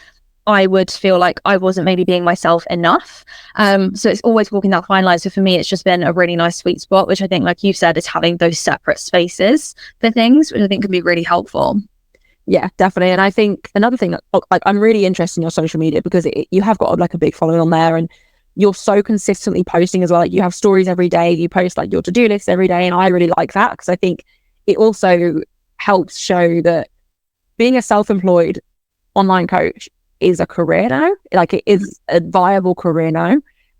Speaker 2: I would feel like I wasn't maybe being myself enough. So it's always walking that fine line. So for me, it's just been a really nice sweet spot, which I think, like you've said, is having those separate spaces for things, which I think can be really helpful.
Speaker 1: Yeah, definitely. And I think another thing that, like, I'm really interested in your social media, because you have got like a big following on there, and you're so consistently posting as well. Like, you have stories every day, you post like your to-do list every day. And I really like that, because I think it also helps show that being a self-employed online coach is a career now. Like, it is a viable career now.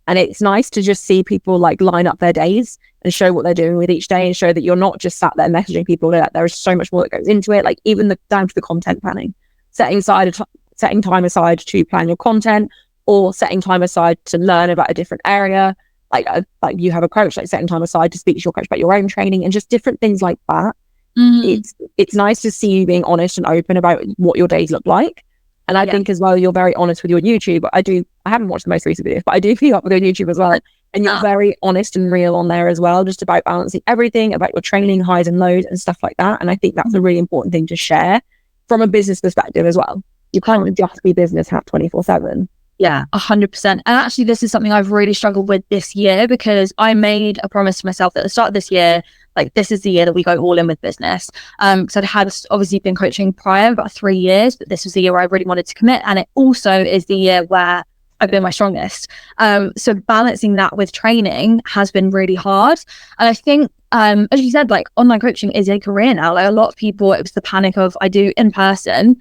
Speaker 1: And it's nice to just see people like line up their days and show what they're doing with each day, and show that you're not just sat there messaging people. That there is so much more that goes into it. Like, even down to the content planning, setting time aside to plan your content, or setting time aside to learn about a different area. Like you have a coach, like setting time aside to speak to your coach about your own training, and just different things like that. It's nice to see you being honest and open about what your days look like. And I think as well, you're very honest with your YouTube. I haven't watched the most recent videos, but I do keep up with your YouTube as well. And you're very honest and real on there as well, just about balancing everything, about your training highs and lows and stuff like that. And I think that's a really important thing to share from a business perspective as well. You can't just be business hat 24/7.
Speaker 2: Yeah, 100%. And actually, this is something I've really struggled with this year, because I made a promise to myself at the start of this year, like, this is the year that we go all in with business. So I'd had obviously been coaching prior about 3 years, but this was the year where I really wanted to commit. And it also is the year where I've been my strongest. So balancing that with training has been really hard. And I think, as you said, like, online coaching is a career now. Like, a lot of people, it was the panic of, I do in person,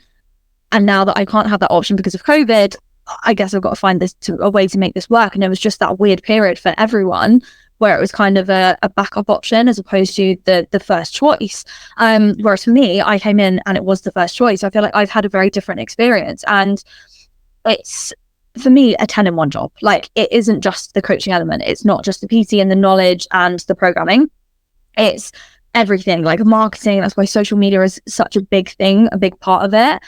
Speaker 2: and now that I can't have that option because of COVID, I guess I've got to find a way to make this work. And it was just that weird period for everyone, where it was kind of a backup option as opposed to the first choice. Whereas for me, I came in and it was the first choice. I feel like I've had a very different experience, and it's, for me, a 10-in-1 job. Like, it isn't just the coaching element. It's not just the PT and the knowledge and the programming. It's everything, like marketing. That's why social media is such a big thing, a big part of it.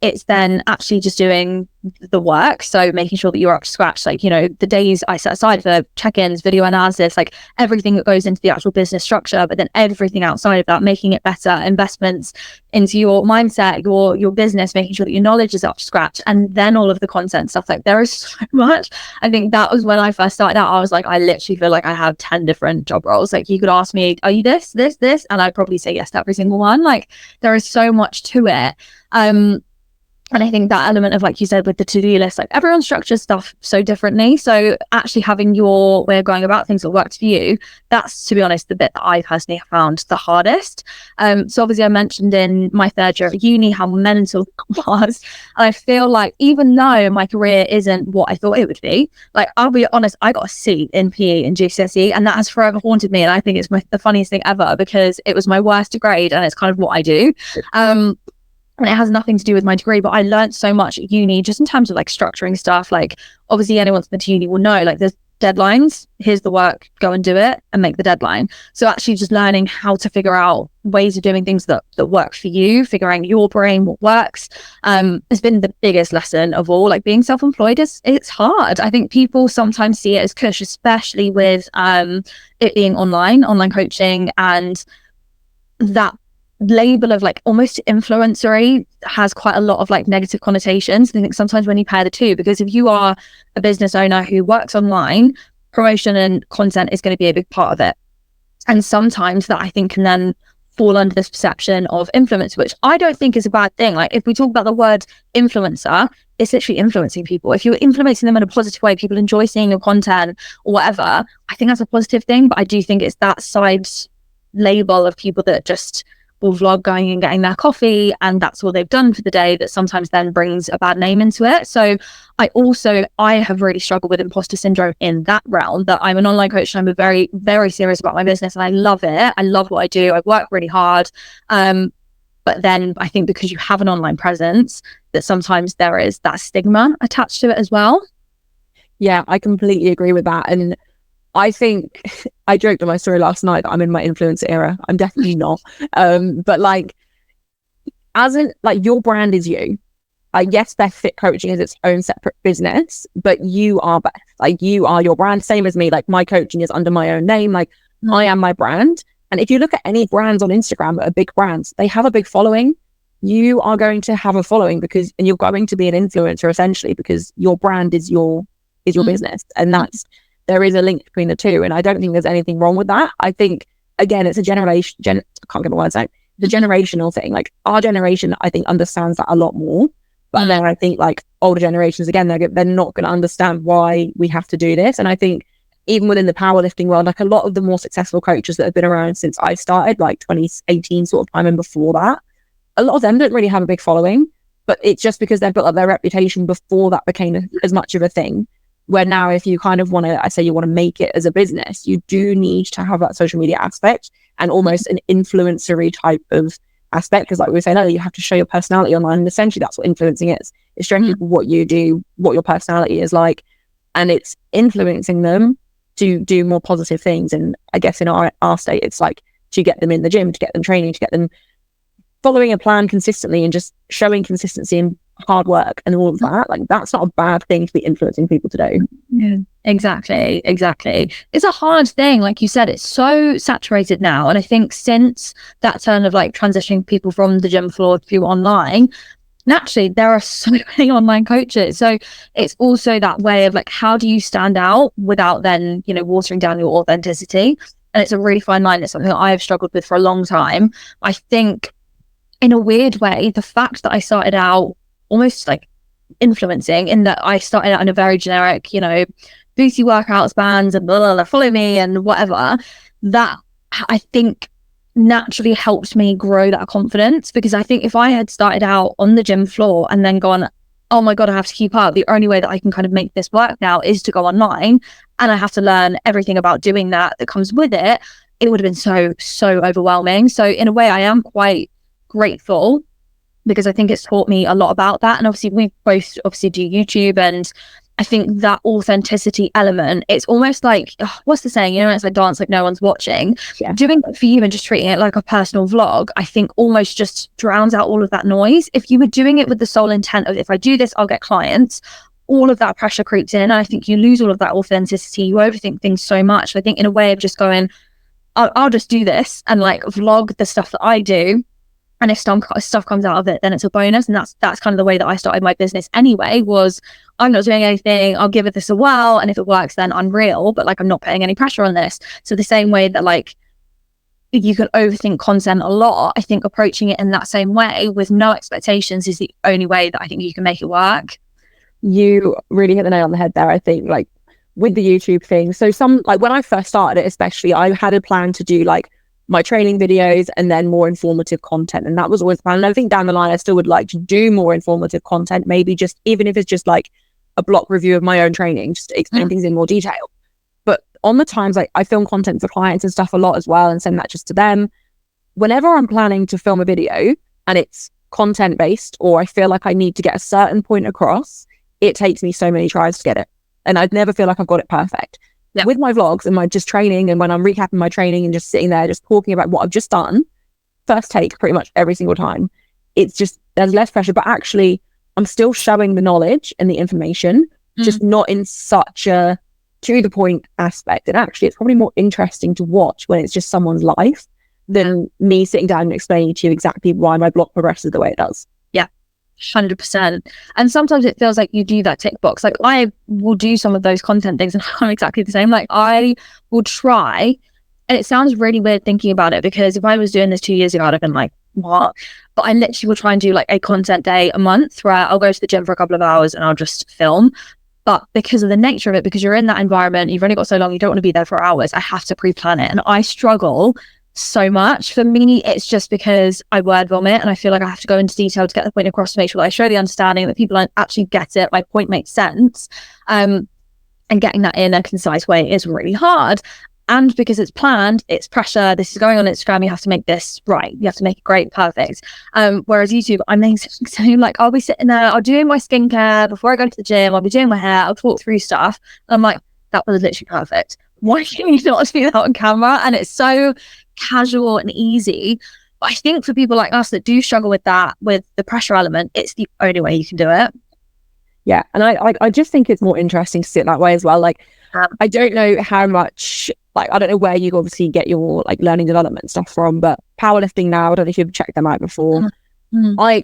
Speaker 2: It's then actually just doing the work. So making sure that you're up to scratch, like, you know, the days I set aside for check-ins, video analysis, like everything that goes into the actual business structure, but then everything outside of that, making it better, investments into your mindset, your business, making sure that your knowledge is up to scratch, and then all of the content stuff. Like there is so much. I think that was when I first started out. I was like, I literally feel like I have 10 different job roles. Like you could ask me, are you this, and I'd probably say yes to every single one. Like there is so much to it. And I think that element of, like you said, with the to-do list, like everyone structures stuff so differently. So actually having your way of going about things that works for you, that's, to be honest, the bit that I personally have found the hardest. So obviously I mentioned in my third year at uni how mental it was. And I feel like even though my career isn't what I thought it would be, like I'll be honest, I got a C in PE and GCSE, and that has forever haunted me. And I think it's the funniest thing ever, because it was my worst grade and it's kind of what I do. And it has nothing to do with my degree, but I learned so much at uni just in terms of like structuring stuff. Like obviously anyone that's been to uni will know, like there's deadlines, here's the work, go and do it and make the deadline. So actually just learning how to figure out ways of doing things that work for you, figuring your brain, what works, has been the biggest lesson of all. Like being self-employed it's hard. I think people sometimes see it as cush, especially with it being online coaching, and that label of like almost influencery has quite a lot of like negative connotations. I think sometimes when you pair the two, because if you are a business owner who works online, promotion and content is going to be a big part of it. And sometimes that I think can then fall under this perception of influence, which I don't think is a bad thing. Like if we talk about the word influencer, it's literally influencing people. If you're influencing them in a positive way, people enjoy seeing your content or whatever, I think that's a positive thing. But I do think it's that side label of people that just will vlog going and getting their coffee and that's all they've done for the day, that sometimes then brings a bad name into it. So I have really struggled with imposter syndrome in that realm, that I'm an online coach and I'm very, very serious about my business and I love it. I love what I do. I work really hard. But then I think because you have an online presence, that sometimes there is that stigma attached to it as well.
Speaker 1: Yeah, I completely agree with that. And I think I joked on my story last night that I'm in my influencer era. I'm definitely not. But like, as in, like, your brand is you. Yes, Beth Fit Coaching is its own separate business, but you are Beth. Like, you are your brand. Same as me. Like, my coaching is under my own name. Like, I am my brand. And if you look at any brands on Instagram that are big brands, they have a big following. You are going to have a following and you're going to be an influencer essentially, because your brand is your business, and there is a link between the two. And I don't think there's anything wrong with that. I think, again, it's a I can't get my words out. The generational thing, like our generation, I think understands that a lot more. But then I think like older generations, again, they're not going to understand why we have to do this. And I think even within the powerlifting world, like a lot of the more successful coaches that have been around since I started, like 2018 sort of time and before that, a lot of them don't really have a big following, but it's just because they've built up their reputation before that became as much of a thing. Where now, if you kind of want to make it as a business, you do need to have that social media aspect and almost an influencery type of aspect. Because like we were saying earlier, you have to show your personality online. And essentially that's what influencing is. It's showing people what you do, what your personality is like. And it's influencing them to do more positive things. And I guess in our state, it's like to get them in the gym, to get them training, to get them following a plan consistently and just showing consistency and hard work and all of that. Like, that's not a bad thing to be influencing people to do.
Speaker 2: Yeah, exactly. It's a hard thing. Like you said, it's so saturated now. And I think since that turn of like transitioning people from the gym floor to online, naturally there are so many online coaches. So it's also that way of like, how do you stand out without then, you know, watering down your authenticity? And it's a really fine line. It's something that I have struggled with for a long time. I think in a weird way, the fact that I started out almost like influencing, in that I started out in a very generic, you know, booty workouts, bands and blah, blah, blah, follow me and whatever, that I think naturally helped me grow that confidence. Because I think if I had started out on the gym floor and then gone, oh my God, I have to keep up, the only way that I can kind of make this work now is to go online, and I have to learn everything about doing that comes with it, it would have been so overwhelming. So in a way, I am quite grateful, because I think it's taught me a lot about that. And obviously we both do YouTube, and I think that authenticity element, it's almost like, what's the saying? You know, it's like dance like no one's watching.
Speaker 1: Yeah.
Speaker 2: Doing it for you and just treating it like a personal vlog, I think almost just drowns out all of that noise. If you were doing it with the sole intent of, if I do this, I'll get clients, all of that pressure creeps in. And I think you lose all of that authenticity. You overthink things so much. I think in a way of just going, I'll just do this and like vlog the stuff that I do. And if stuff comes out of it, then it's a bonus. And that's kind of the way that I started my business anyway, was I'm not doing anything. I'll give it this a whirl. And if it works, then unreal. But like, I'm not putting any pressure on this. So the same way that like you can overthink content a lot, I think approaching it in that same way with no expectations is the only way that I think you can make it work.
Speaker 1: You really hit the nail on the head there, I think, like with the YouTube thing. So like when I first started it, especially, I had a plan to do like my training videos and then more informative content. And that was always the plan. And I think down the line, I still would like to do more informative content, maybe just, even if it's just like a block review of my own training, just to explain things in more detail. But on the times, like I film content for clients and stuff a lot as well and send that just to them. Whenever I'm planning to film a video and it's content based, or I feel like I need to get a certain point across, it takes me so many tries to get it. And I'd never feel like I've got it perfect. Yep. With my vlogs and my just training, and when I'm recapping my training and just sitting there, just talking about what I've just done, first take pretty much every single time, it's just, there's less pressure, but actually I'm still showing the knowledge and the information, just not in such a to the point aspect. And actually it's probably more interesting to watch when it's just someone's life than me sitting down and explaining to you exactly why my blog progresses the way it does.
Speaker 2: 100%. And sometimes it feels like you do that tick box. Like I will do some of those content things and I'm exactly the same. Like I will try, and it sounds really weird thinking about it, because if I was doing this 2 years ago, I'd have been like, what? But I literally will try and do like a content day a month where I'll go to the gym for a couple of hours and I'll just film. But because of the nature of it, because you're in that environment, you've only got so long, you don't want to be there for hours. I have to pre-plan it. And I struggle so much. For me, it's just because I word vomit and I feel like I have to go into detail to get the point across, to make sure that I show the understanding, that people actually get it, my point makes sense. And getting that in a concise way is really hard. And because it's planned, it's pressure. This is going on Instagram. You have to make this right. You have to make it great, perfect. Whereas YouTube, I'm saying like, I'll be sitting there, I'll doing my skincare before I go to the gym. I'll be doing my hair. I'll talk through stuff. And I'm like, that was literally perfect. Why can you not do that on camera? And it's so casual and easy. But I think for people like us that do struggle with that, with the pressure element, it's the only way you can do it.
Speaker 1: Yeah. And I just think it's more interesting to sit that way as well. Like, I don't know how much, like, I don't know where you obviously get your like learning development stuff from, but powerlifting now, I don't know if you've checked them out before. I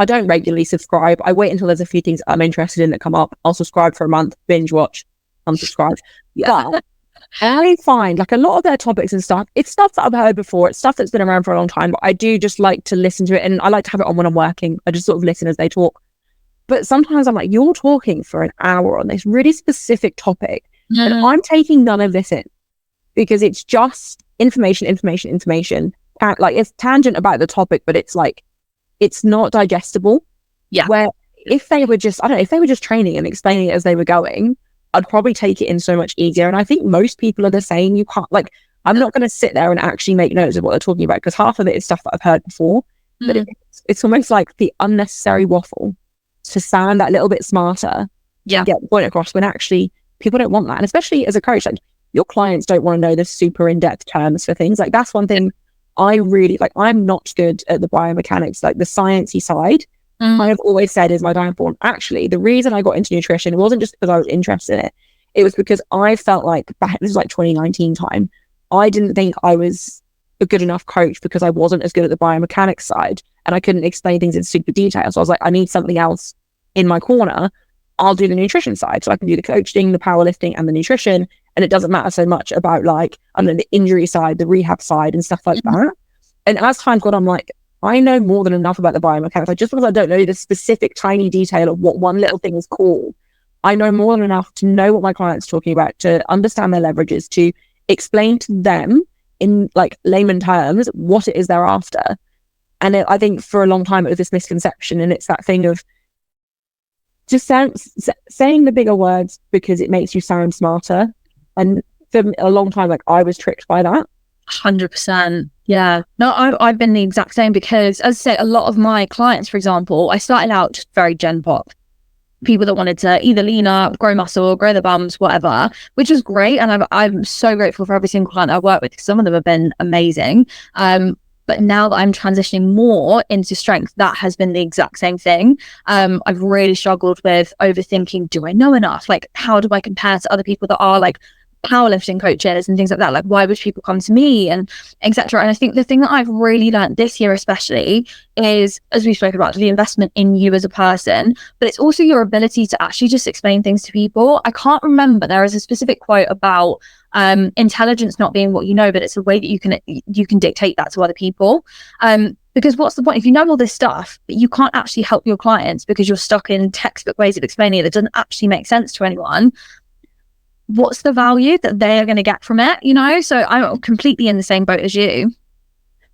Speaker 1: don't regularly subscribe. I wait until there's a few things I'm interested in that come up. I'll subscribe for a month, binge watch, unsubscribe. But I find like a lot of their topics and stuff, it's stuff that I've heard before. It's stuff that's been around for a long time, but I do just like to listen to it. And I like to have it on when I'm working. I just sort of listen as they talk. But sometimes I'm like, you're talking for an hour on this really specific topic. And I'm taking none of this in, because it's just information. Like it's tangent about the topic, but it's like, it's not digestible.
Speaker 2: Yeah.
Speaker 1: Where if they were just, I don't know, if they were just training and explaining it as they were going, I'd probably take it in so much easier. And I think most people are the same. You can't, like, I'm not going to sit there and actually make notes of what they're talking about, because half of it is stuff that I've heard before. But it's almost like the unnecessary waffle to sound that little bit smarter.
Speaker 2: Yeah.
Speaker 1: Get the point across, when actually people don't want that. And especially as a coach, like your clients don't want to know the super in-depth terms for things. Like that's one thing I really like. I'm not good at the biomechanics, like the sciencey side. I've always said is my downfall. Actually, the reason I got into nutrition, it wasn't just because I was interested in it. It was because I felt like back, this was like 2019 time, I didn't think I was a good enough coach because I wasn't as good at the biomechanics side and I couldn't explain things in super detail. So I was like, I need something else in my corner. I'll do the nutrition side. So I can do the coaching, the powerlifting and the nutrition. And it doesn't matter so much about like, I don't know, the injury side, the rehab side and stuff like that. And as time gone, I'm like, I know more than enough about the biomechanics. Like just because I don't know the specific tiny detail of what one little thing is called, I know more than enough to know what my client's talking about, to understand their leverages, to explain to them in like layman terms what it is they're after. And I think for a long time it was this misconception, and it's that thing of just saying the bigger words because it makes you sound smarter. And for a long time, like I was tricked by that.
Speaker 2: 100%. Yeah. No, I've been the exact same, because as I say, a lot of my clients, for example, I started out just very gen pop. people that wanted to either lean up, grow muscle, grow the bums, whatever, which was great. And I'm so grateful for every single client I work with, because some of them have been amazing. But now that I'm transitioning more into strength, that has been the exact same thing. I've really struggled with overthinking, do I know enough? Like, how do I compare to other people that are like powerlifting coaches and things like that? Like, why would people come to me, and etc. And I think the thing that I've really learned this year especially is, as we spoke about, the investment in you as a person, but it's also your ability to actually just explain things to people. I can't remember, there is a specific quote about intelligence not being what you know, but it's a way that you can dictate that to other people. Because what's the point if you know all this stuff but you can't actually help your clients because you're stuck in textbook ways of explaining it that doesn't actually make sense to anyone? What's the value that they are going to get from it, you know? So I'm completely in the same boat as you.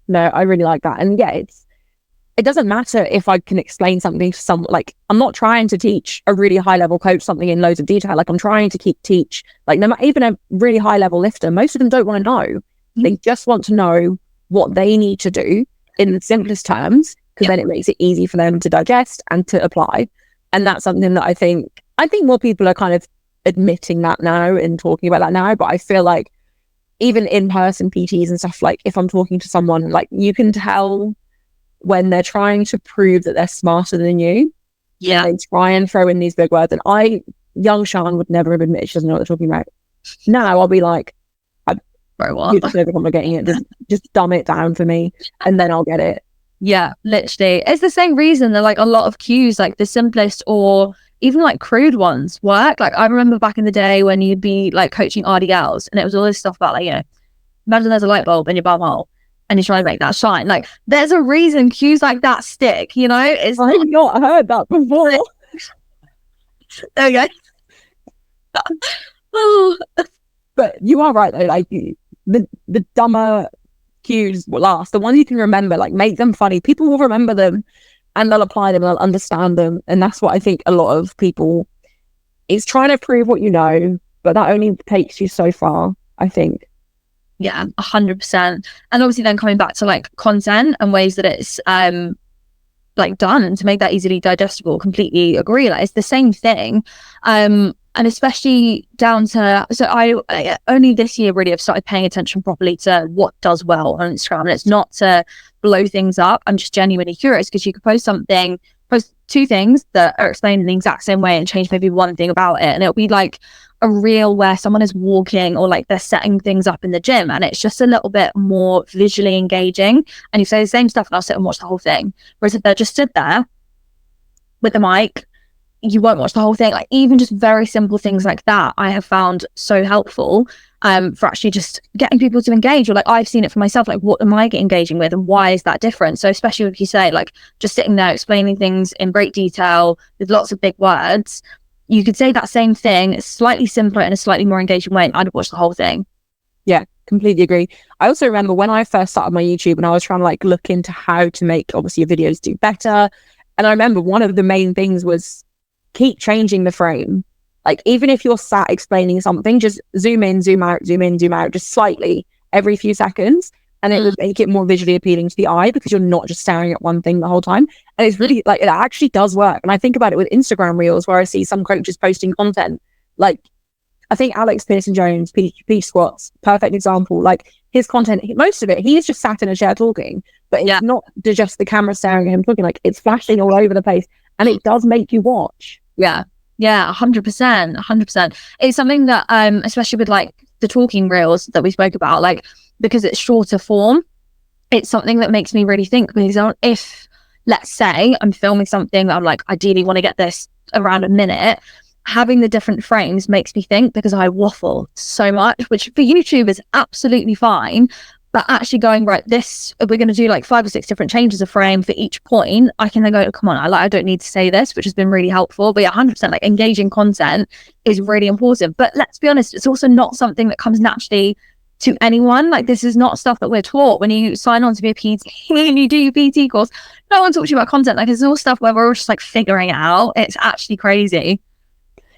Speaker 1: No, I really like that. And yeah, it doesn't matter if I can explain something to someone. Like, I'm not trying to teach a really high level coach something in loads of detail. Like, I'm trying to teach, like, no matter, even a really high level lifter, most of them don't want to know. They just want to know what they need to do in the simplest terms, because then it makes it easy for them to digest and to apply. And that's something that I think more people are kind of admitting that now and talking about that now. But I feel like even in-person PTs and stuff, like, if I'm talking to someone, like, you can tell when they're trying to prove that they're smarter than you.
Speaker 2: Yeah.
Speaker 1: They try and throw in these big words. And young Sian would never have admitted she doesn't know what they're talking about. Now I'll be like, you're just overcomplicating it. Just dumb it down for me and then I'll get it.
Speaker 2: Yeah, literally. It's the same reason that like a lot of cues, like the simplest or even like crude ones work. Like, I remember back in the day when you'd be like coaching RDLs and it was all this stuff about, like, you know, imagine there's a light bulb in your bum hole and you're trying to make that shine. Like, there's a reason cues like that stick, you know? I've
Speaker 1: not heard that before.
Speaker 2: There we go.
Speaker 1: But you are right though, like, the dumber cues will last. The ones you can remember, like, make them funny. People will remember them and they'll apply them, they'll understand them. And that's what I think a lot of people is trying to prove what you know, but that only takes you so far, I think.
Speaker 2: Yeah, 100%. And obviously then coming back to like content and ways that it's like done and to make that easily digestible, completely agree. Like, it's the same thing. And especially down to, so I only this year really have started paying attention properly to what does well on Instagram. And it's not to blow things up. I'm just genuinely curious, because you could post two things that are explained in the exact same way and change maybe one thing about it. And it'll be like a reel where someone is walking or like they're setting things up in the gym and it's just a little bit more visually engaging. And you say the same stuff and I'll sit and watch the whole thing. Whereas if they're just stood there with the mic, you won't watch the whole thing. Like, even just very simple things like that I have found so helpful for actually just getting people to engage. Or like, I've seen it for myself, like, what am I engaging with and why is that different? So especially if you say like just sitting there explaining things in great detail with lots of big words, you could say that same thing slightly simpler in a slightly more engaging way and I'd watch the whole thing.
Speaker 1: Yeah, completely agree. I also remember when I first started my YouTube and I was trying to like look into how to make obviously your videos do better, and I remember one of the main things was keep changing the frame. Like, even if you're sat explaining something, just zoom in, zoom out, zoom in, zoom out, just slightly every few seconds. And it would make it more visually appealing to the eye because you're not just staring at one thing the whole time. And it's really like, it actually does work. And I think about it with Instagram reels where I see some coaches posting content. Like, I think Alex Pearson Jones, P squats, perfect example. Like, his content, most of it, he's just sat in a chair talking, but it's not just the camera staring at him talking. Like, it's flashing all over the place and it does make you watch.
Speaker 2: Yeah, 100%. It's something that especially with like the talking reels that we spoke about, like, because it's shorter form, it's something that makes me really think. Because if, let's say I'm filming something that I'm like, ideally want to get this around a minute, having the different frames makes me think, because I waffle so much, which for YouTube is absolutely fine. But actually going, right, this, we're going to do like 5 or 6 different changes of frame for each point. I can then go, come on, I don't need to say this, which has been really helpful. But yeah, 100%, like, engaging content is really important. But let's be honest, it's also not something that comes naturally to anyone. Like, this is not stuff that we're taught when you sign on to be a PT and you do your PT course. No one talks to you about content. Like, it's all stuff where we're all just like figuring it out. It's actually crazy.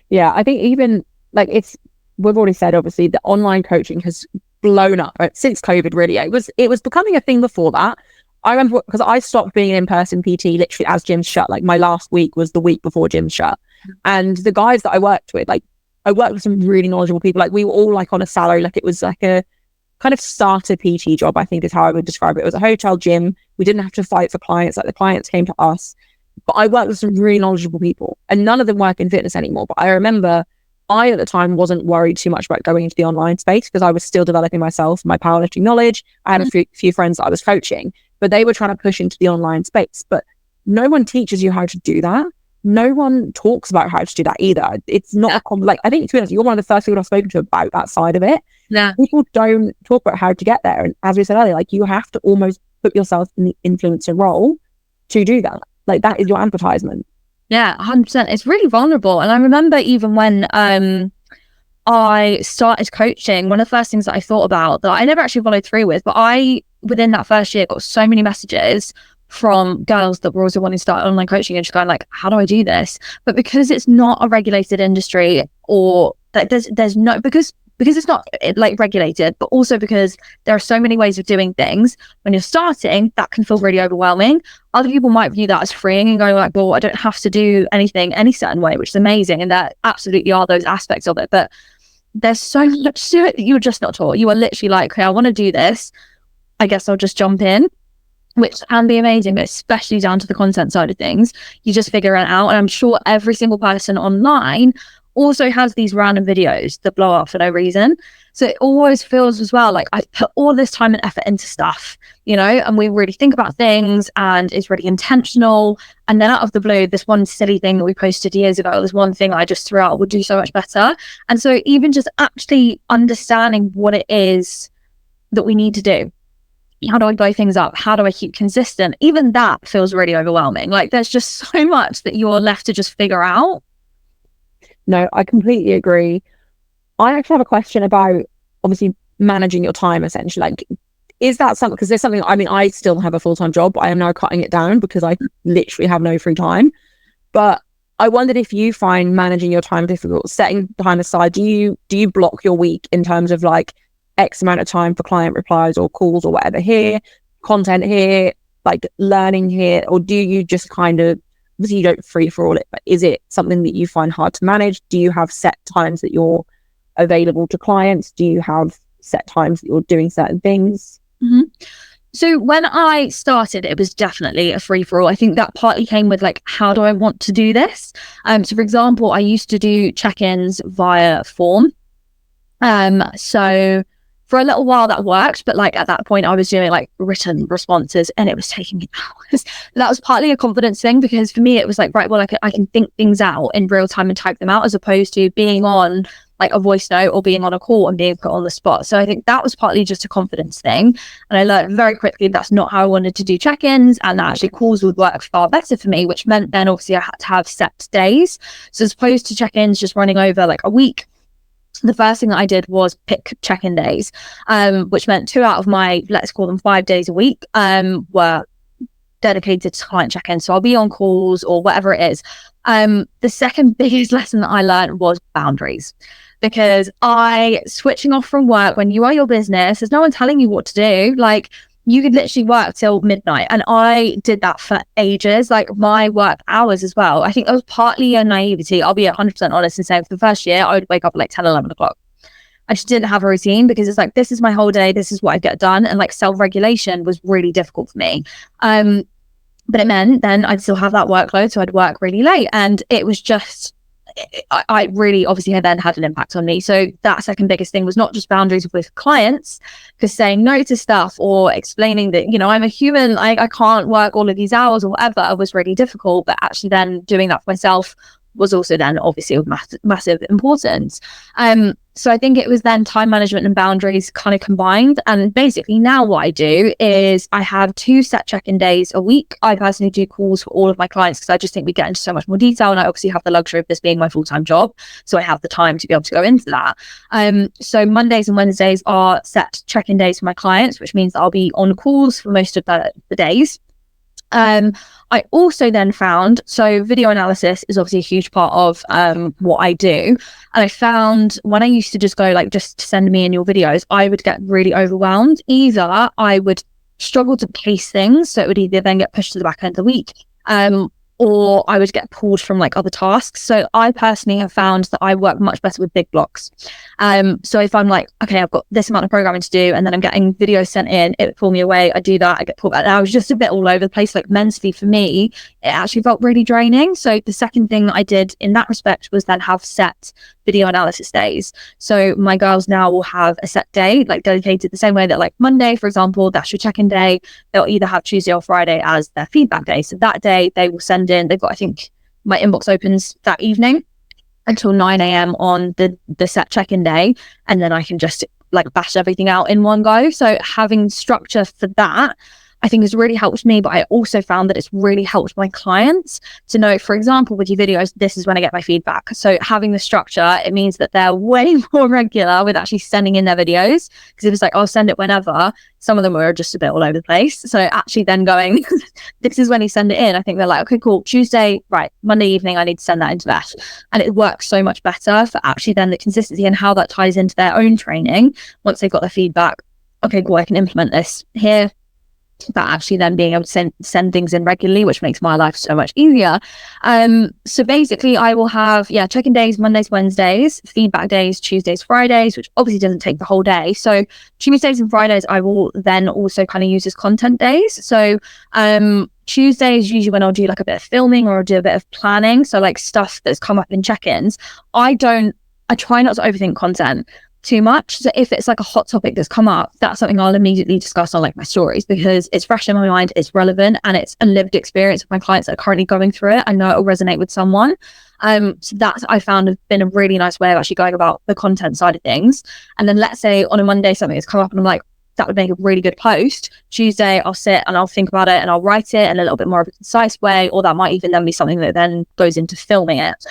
Speaker 1: Yeah, I think even like we've already said, obviously, the online coaching has blown up since COVID. Really, it was becoming a thing before that. I remember because I stopped being an in-person PT literally as gyms shut. Like, my last week was the week before gyms shut, And the guys that I worked with, like I worked with some really knowledgeable people. Like we were all like on a salary, like it was like a kind of starter PT job, I think is how I would describe it. It was a hotel gym. We didn't have to fight for clients. Like the clients came to us. But I worked with some really knowledgeable people, and none of them work in fitness anymore. But I remember I, at the time, wasn't worried too much about going into the online space because I was still developing myself, my powerlifting knowledge. I had a few friends that I was coaching, but they were trying to push into the online space. But no one teaches you how to do that. No one talks about how to do that either. It's not like, I think, to be honest, you're one of the first people I've spoken to about that side of it.
Speaker 2: Yeah.
Speaker 1: People don't talk about how to get there. And as we said earlier, like you have to almost put yourself in the influencer role to do that. Like that is your advertisement.
Speaker 2: Yeah, 100%. It's really vulnerable. And I remember even when I started coaching, one of the first things that I thought about that I never actually followed through with, but I, within that first year, got so many messages from girls that were also wanting to start online coaching and just going like, how do I do this? But because it's not a regulated industry, or that there's no, because it's not like regulated, but also because there are so many ways of doing things, when you're starting, that can feel really overwhelming. Other people might view that as freeing and going like, well, I don't have to do anything any certain way, which is amazing. And there absolutely are those aspects of it. But there's so much to it that you're just not taught. You are literally like, okay, I want to do this. I guess I'll just jump in, which can be amazing, but especially down to the content side of things. You just figure it out. And I'm sure every single person online also has these random videos that blow up for no reason. So it always feels as well like I've put all this time and effort into stuff, you know, and we really think about things and it's really intentional. And then out of the blue, this one silly thing that we posted years ago, this one thing I just threw out would do so much better. And so even just actually understanding what it is that we need to do. How do I blow things up? How do I keep consistent? Even that feels really overwhelming. Like there's just so much that you're left to just figure out.
Speaker 1: No, I completely agree. I actually have a question about obviously managing your time essentially. Like, is that something, because there's something, I mean, I still have a full-time job, but I am now cutting it down because I literally have no free time. But I wondered if you find managing your time difficult, setting time aside. Do you block your week in terms of like X amount of time for client replies or calls or whatever here, content here, like learning here, or do you just kind of, obviously you don't free for all it, but is it something that you find hard to manage? Do you have set times that you're available to clients? Do you have set times that you're doing certain things?
Speaker 2: Mm-hmm. So when I started, it was definitely a free for all. I think that partly came with like, how do I want to do this? So for example, I used to do check-ins via form. So for a little while that worked, but like at that point I was doing like written responses and it was taking me hours. That was partly a confidence thing, because for me it was like, right, well, I can think things out in real time and type them out, as opposed to being on like a voice note or being on a call and being put on the spot. So I think that was partly just a confidence thing. And I learned very quickly that's not how I wanted to do check-ins, and that actually calls would work far better for me, which meant then obviously I had to have set days. So as opposed to check-ins just running over like a week, the first thing that I did was pick check-in days, which meant 2 out of my, let's call them 5 days a week, were dedicated to client check-in. So I'll be on calls or whatever it is. The second biggest lesson that I learned was boundaries, because switching off from work when you are your business, there's no one telling you what to do. Like you could literally work till midnight. And I did that for ages, like my work hours as well. I think that was partly a naivety. I'll be 100% honest and say for the first year, I would wake up at like 10, 11 o'clock. I just didn't have a routine, because it's like, this is my whole day. This is what I get done. And like self-regulation was really difficult for me. But it meant then I'd still have that workload. So I'd work really late, and it was just, I really obviously then had an impact on me. So that second biggest thing was not just boundaries with clients, because saying no to stuff or explaining that, you know, I'm a human, I can't work all of these hours or whatever, was really difficult. But actually then doing that for myself was also then obviously of massive importance. So I think it was then time management and boundaries kind of combined. And basically now what I do is I have 2 set check-in days a week. I personally do calls for all of my clients, because I just think we get into so much more detail, and I obviously have the luxury of this being my full-time job, so I have the time to be able to go into that. So Mondays and Wednesdays are set check-in days for my clients, which means that I'll be on calls for most of the days. I also then found, so video analysis is obviously a huge part of what I do. And I found when I used to just go like, just send me in your videos, I would get really overwhelmed. Either I would struggle to pace things, so it would either then get pushed to the back end of the week, or I would get pulled from like other tasks. So I personally have found that I work much better with big blocks. So if I'm like, okay, I've got this amount of programming to do, and then I'm getting videos sent in, it would pull me away. I do that, I get pulled back. And I was just a bit all over the place. Like mentally for me, it actually felt really draining. So the second thing that I did in that respect was then have set video analysis days. So my girls now will have a set day, like dedicated the same way that like Monday, for example, that's your check-in day. They'll either have Tuesday or Friday as their feedback day. So that day they will send in, they've got, I think my inbox opens that evening until 9 a.m. on the set check-in day. And then I can just like bash everything out in one go. So having structure for that, I think has really helped me, but I also found that it's really helped my clients to know, for example, with your videos, this is when I get my feedback. So having the structure, it means that they're way more regular with actually sending in their videos, because it was like, I'll send it whenever. Some of them were just a bit all over the place. So actually then going, this is when you send it in. I think they're like, okay, cool. Tuesday, right. Monday evening, I need to send that into that. And it works so much better for actually then the consistency and how that ties into their own training. Once they've got their feedback, okay, cool, I can implement this here. But actually then being able to send things in regularly, which makes my life so much easier. So basically I will have, check-in days, Mondays, Wednesdays, feedback days, Tuesdays, Fridays, which obviously doesn't take the whole day. So Tuesdays and Fridays, I will then also kind of use as content days. So Tuesday is usually when I'll do like a bit of filming or I'll do a bit of planning. So like stuff that's come up in check-ins. I try not to overthink content too much. So if it's like a hot topic that's come up, that's something I'll immediately discuss on like my stories, because it's fresh in my mind, it's relevant, and it's a lived experience of my clients that are currently going through it. I know it'll resonate with someone. So that's, I found, has been a really nice way of actually going about the content side of things. And then let's say on a Monday something has come up and I'm like, that would make a really good post. Tuesday I'll sit and I'll think about it and I'll write it in a little bit more of a concise way, or that might even then be something that then goes into filming it.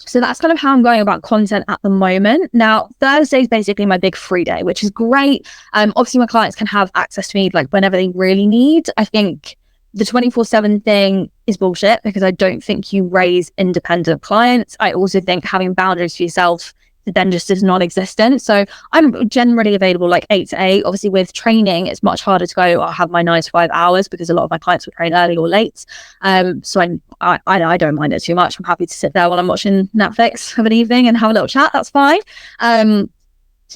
Speaker 2: So that's kind of how I'm going about content at the moment. Now, Thursday is basically my big free day, which is great. Obviously, my clients can have access to me like whenever they really need. I think the 24/7 thing is bullshit, because I don't think you raise independent clients. I also think having boundaries for yourself then just is non-existent. So I'm generally available like 8 to 8. Obviously with training, it's much harder to go, I'll have my 9 to 5 hours, because a lot of my clients will train early or late. So I don't mind it too much. I'm happy to sit there while I'm watching Netflix of an evening and have a little chat. That's fine.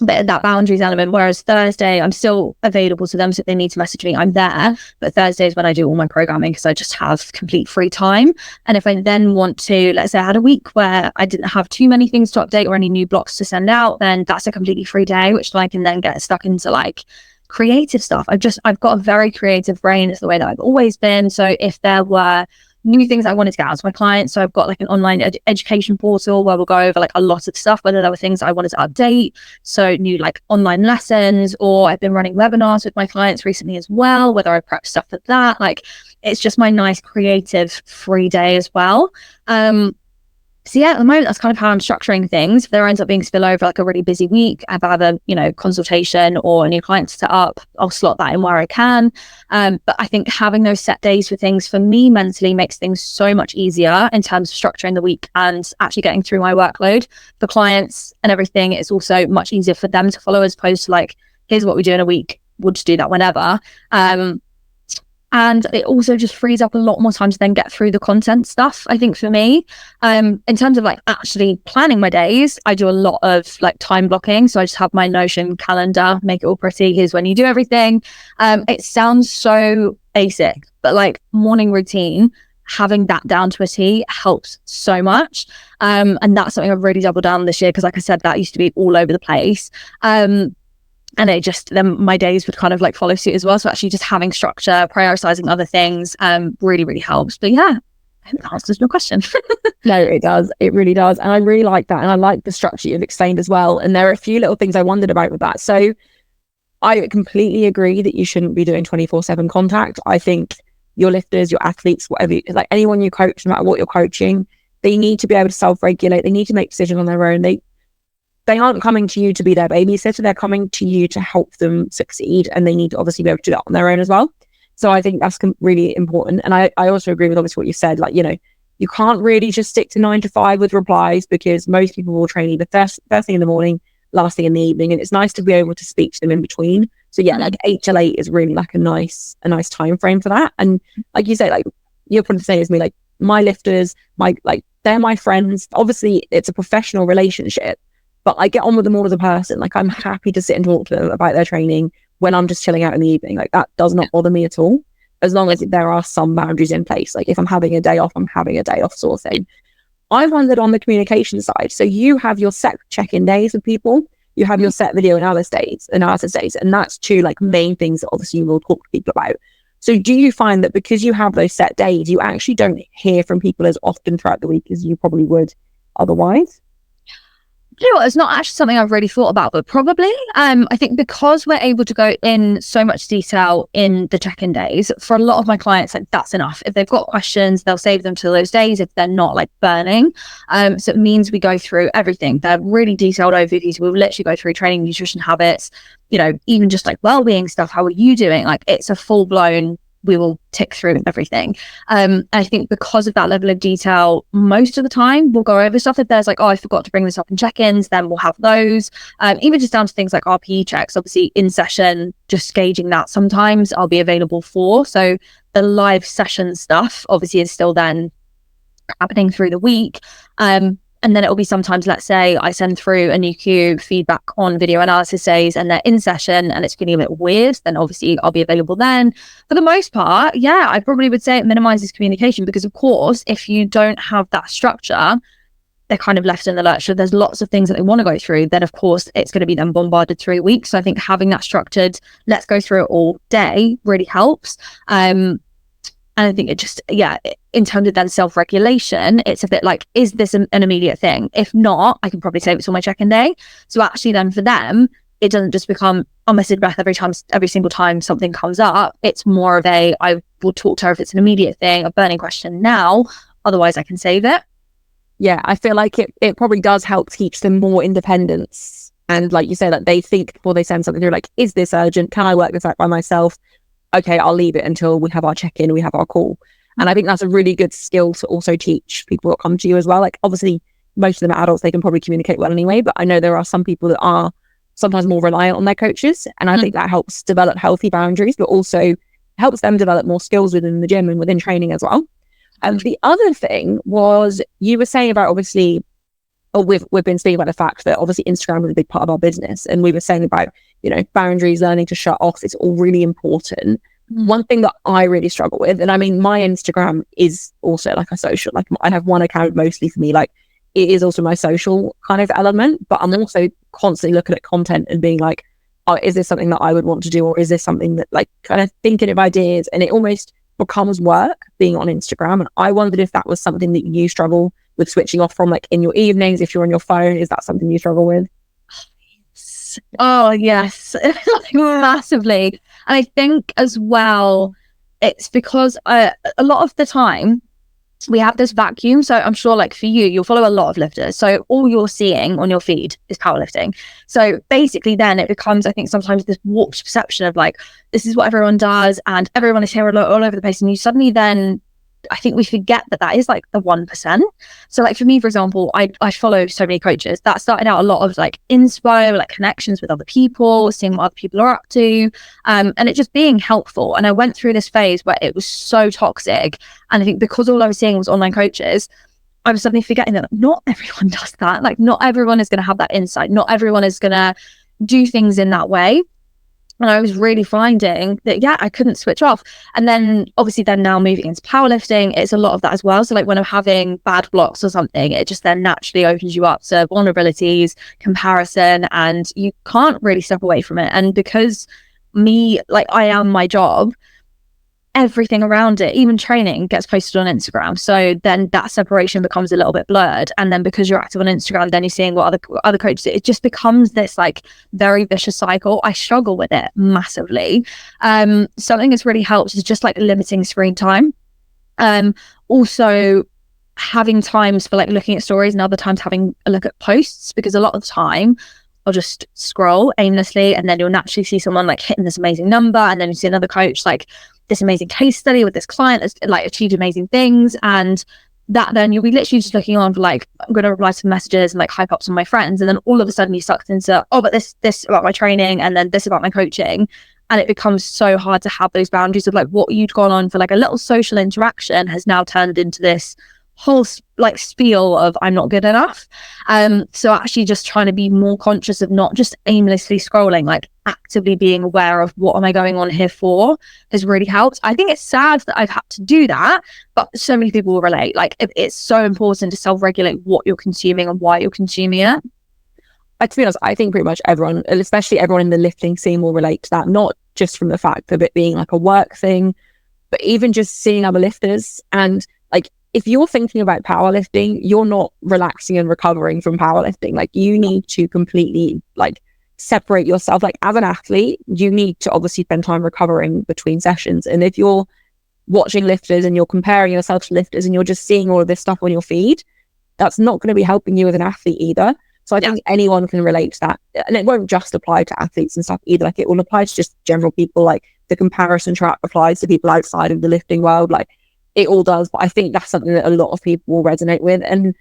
Speaker 2: But that boundaries element, whereas Thursday I'm still available to them, so if they need to message me, I'm there. But Thursday is when I do all my programming, because I just have complete free time. And if I then want to, let's say I had a week where I didn't have too many things to update or any new blocks to send out, then that's a completely free day, which I can then get stuck into like creative stuff. I've got a very creative brain. It's the way that I've always been. So if there were new things I wanted to get out to my clients, so I've got like an online education portal where we'll go over like a lot of stuff, whether there were things I wanted to update, so new like online lessons, or I've been running webinars with my clients recently as well, whether I prep stuff for that. Like it's just my nice creative free day as well. So yeah, at the moment, that's kind of how I'm structuring things. If there ends up being spillover, like a really busy week, I've either, consultation or a new client set up, I'll slot that in where I can. But I think having those set days for things for me mentally makes things so much easier in terms of structuring the week and actually getting through my workload. For clients and everything, it's also much easier for them to follow, as opposed to like, here's what we do in a week, we'll just do that whenever. And it also just frees up a lot more time to then get through the content stuff, I think, for me. In terms of like actually planning my days, I do a lot of like time blocking. So I just have my Notion calendar, make it all pretty. Here's when you do everything. It sounds so basic, but like morning routine, having that down to a T helps so much. And that's something I've really doubled down this year, because like I said, that used to be all over the place. And it just, then my days would kind of like follow suit as well. So actually just having structure, prioritizing other things, really, really helps. But yeah, I hope that answers your question.
Speaker 1: No, it does. It really does. And I really like that. And I like the structure you've explained as well. And there are a few little things I wondered about with that. So I completely agree that you shouldn't be doing 24/7 contact. I think your lifters, your athletes, whatever, like anyone you coach, no matter what you're coaching, they need to be able to self-regulate. They need to make decisions on their own. They aren't coming to you to be their babysitter. They're coming to you to help them succeed. And they need to obviously be able to do that on their own as well. So I think that's really important. And I also agree with obviously what you said, like, you can't really just stick to 9 to 5 with replies, because most people will train either first thing in the morning, last thing in the evening. And it's nice to be able to speak to them in between. So yeah, like 8 till 8 is really like a nice time frame for that. And like you say, like you're probably the same as me, like my lifters, they're my friends. Obviously it's a professional relationship, but I get on with them all as a person. Like I'm happy to sit and talk to them about their training when I'm just chilling out in the evening. Like that does not bother me at all, as long as there are some boundaries in place. Like if I'm having a day off, I'm having a day off, sort of thing. I wondered on the communication side. So you have your set check-in days with people, you have your set video analysis days, and that's two like main things that obviously you will talk to people about. So do you find that because you have those set days, you actually don't hear from people as often throughout the week as you probably would otherwise?
Speaker 2: You know what, it's not actually something I've really thought about, but probably. I think because we're able to go in so much detail in the check-in days, for a lot of my clients, like that's enough. If they've got questions, they'll save them to those days if they're not like burning. So it means we go through everything. They're really detailed overviews. We'll literally go through training, nutrition habits, you know, even just like well-being stuff. How are you doing? Like it's a full-blown, we will tick through everything. I think because of that level of detail, most of the time we'll go over stuff. If there's like, oh, I forgot to bring this up in check-ins, then we'll have those. Even just down to things like RPE checks, obviously in session, just gauging that sometimes I'll be available for. So the live session stuff obviously is still then happening through the week. And then it will be sometimes, let's say I send through a new Q feedback on video analysis days and they're in session and it's feeling a bit weird, then obviously I'll be available then. For the most part, yeah, I probably would say it minimizes communication because of course, if you don't have that structure, they're kind of left in the lurch. So there's lots of things that they want to go through. Then of course it's going to be then bombarded through a week. So I think having that structured, let's go through it all day really helps. And I think it just, yeah, in terms of then self-regulation, it's a bit like, is this an immediate thing? If not, I can probably save it till my check-in day. So actually then for them, it doesn't just become a message breath every single time something comes up. It's more of a, I will talk to her if it's an immediate thing, a burning question now, otherwise I can save it.
Speaker 1: Yeah, I feel like it probably does help teach them more independence. And like you say, that they think before they send something through, like, is this urgent? Can I work this out by myself? Okay, I'll leave it until we have our check-in, we have our call. And I think that's a really good skill to also teach people that come to you as well. Like obviously most of them are adults, they can probably communicate well anyway, but I know there are some people that are sometimes more reliant on their coaches. And I think that helps develop healthy boundaries, but also helps them develop more skills within the gym and within training as well. And the other thing was you were saying about obviously, we've been speaking about the fact that obviously Instagram is a big part of our business. And we were saying about, you know, boundaries, learning to shut off. It's all really important. One thing that I really struggle with, and I mean, my Instagram is also like a social, like I have one account mostly for me, like it is also my social kind of element, but I'm also constantly looking at content and being like, oh, is this something that I would want to do? Or is this something that like kind of thinking of ideas, and it almost becomes work being on Instagram. And I wondered if that was something that you struggle with switching off from, like in your evenings, if you're on your phone, is that something you struggle with?
Speaker 2: Oh yes, massively. And I think as well, it's because a lot of the time we have this vacuum. So I'm sure like for you, you'll follow a lot of lifters. So all you're seeing on your feed is powerlifting. So basically then it becomes, I think sometimes this warped perception of like, this is what everyone does and everyone is here all over the place. And you suddenly then, I think we forget that is like the 1%. So like for me, for example, I follow so many coaches that started out a lot of like inspo, like connections with other people, seeing what other people are up to, and it just being helpful. And I went through this phase where it was so toxic. And I think because all I was seeing was online coaches, I was suddenly forgetting that not everyone does that. Like not everyone is going to have that insight. Not everyone is going to do things in that way. And I was really finding that, yeah, I couldn't switch off. And then obviously then now moving into powerlifting, it's a lot of that as well. So like when I'm having bad blocks or something, it just then naturally opens you up to vulnerabilities, comparison, and you can't really step away from it. And because me, like I am my job, everything around it, even training, gets posted on Instagram. So then that separation becomes a little bit blurred. And then because you're active on Instagram, then you're seeing what other coaches do. It just becomes this like very vicious cycle. I struggle with it massively. Something that's really helped is just like limiting screen time. Also having times for like looking at stories and other times having a look at posts, because a lot of the time I'll just scroll aimlessly and then you'll naturally see someone like hitting this amazing number, and then you see another coach like this amazing case study with this client that's like achieved amazing things, and that then you'll be literally just looking on for like, I'm going to reply to messages and like hype up some of my friends, and then all of a sudden you're sucked into, oh, but this about my training and then this about my coaching, And it becomes so hard to have those boundaries of like what you'd gone on for like a little social interaction has now turned into this whole like spiel of I'm not good enough. So actually just trying to be more conscious of not just aimlessly scrolling, like actively being aware of what am I going on here for has really helped. I think it's sad that I've had to do that, but so many people will relate. Like it's so important to self-regulate what you're consuming and why you're consuming it.
Speaker 1: To be honest, I think pretty much everyone, especially everyone in the lifting scene, will relate to that, not just from the fact of it being like a work thing, but even just seeing other lifters. And like, if you're thinking about powerlifting, you're not relaxing and recovering from powerlifting. Like, you need to completely like separate yourself. Like, as an athlete, you need to obviously spend time recovering between sessions. And if you're watching lifters and you're comparing yourself to lifters and you're just seeing all of this stuff on your feed, that's not going to be helping you as an athlete either. So I think anyone can relate to that. And it won't just apply to athletes and stuff either. Like, it will apply to just general people. Like, the comparison trap applies to people outside of the lifting world. Like, it all does. But I think that's something that a lot of people will resonate with. And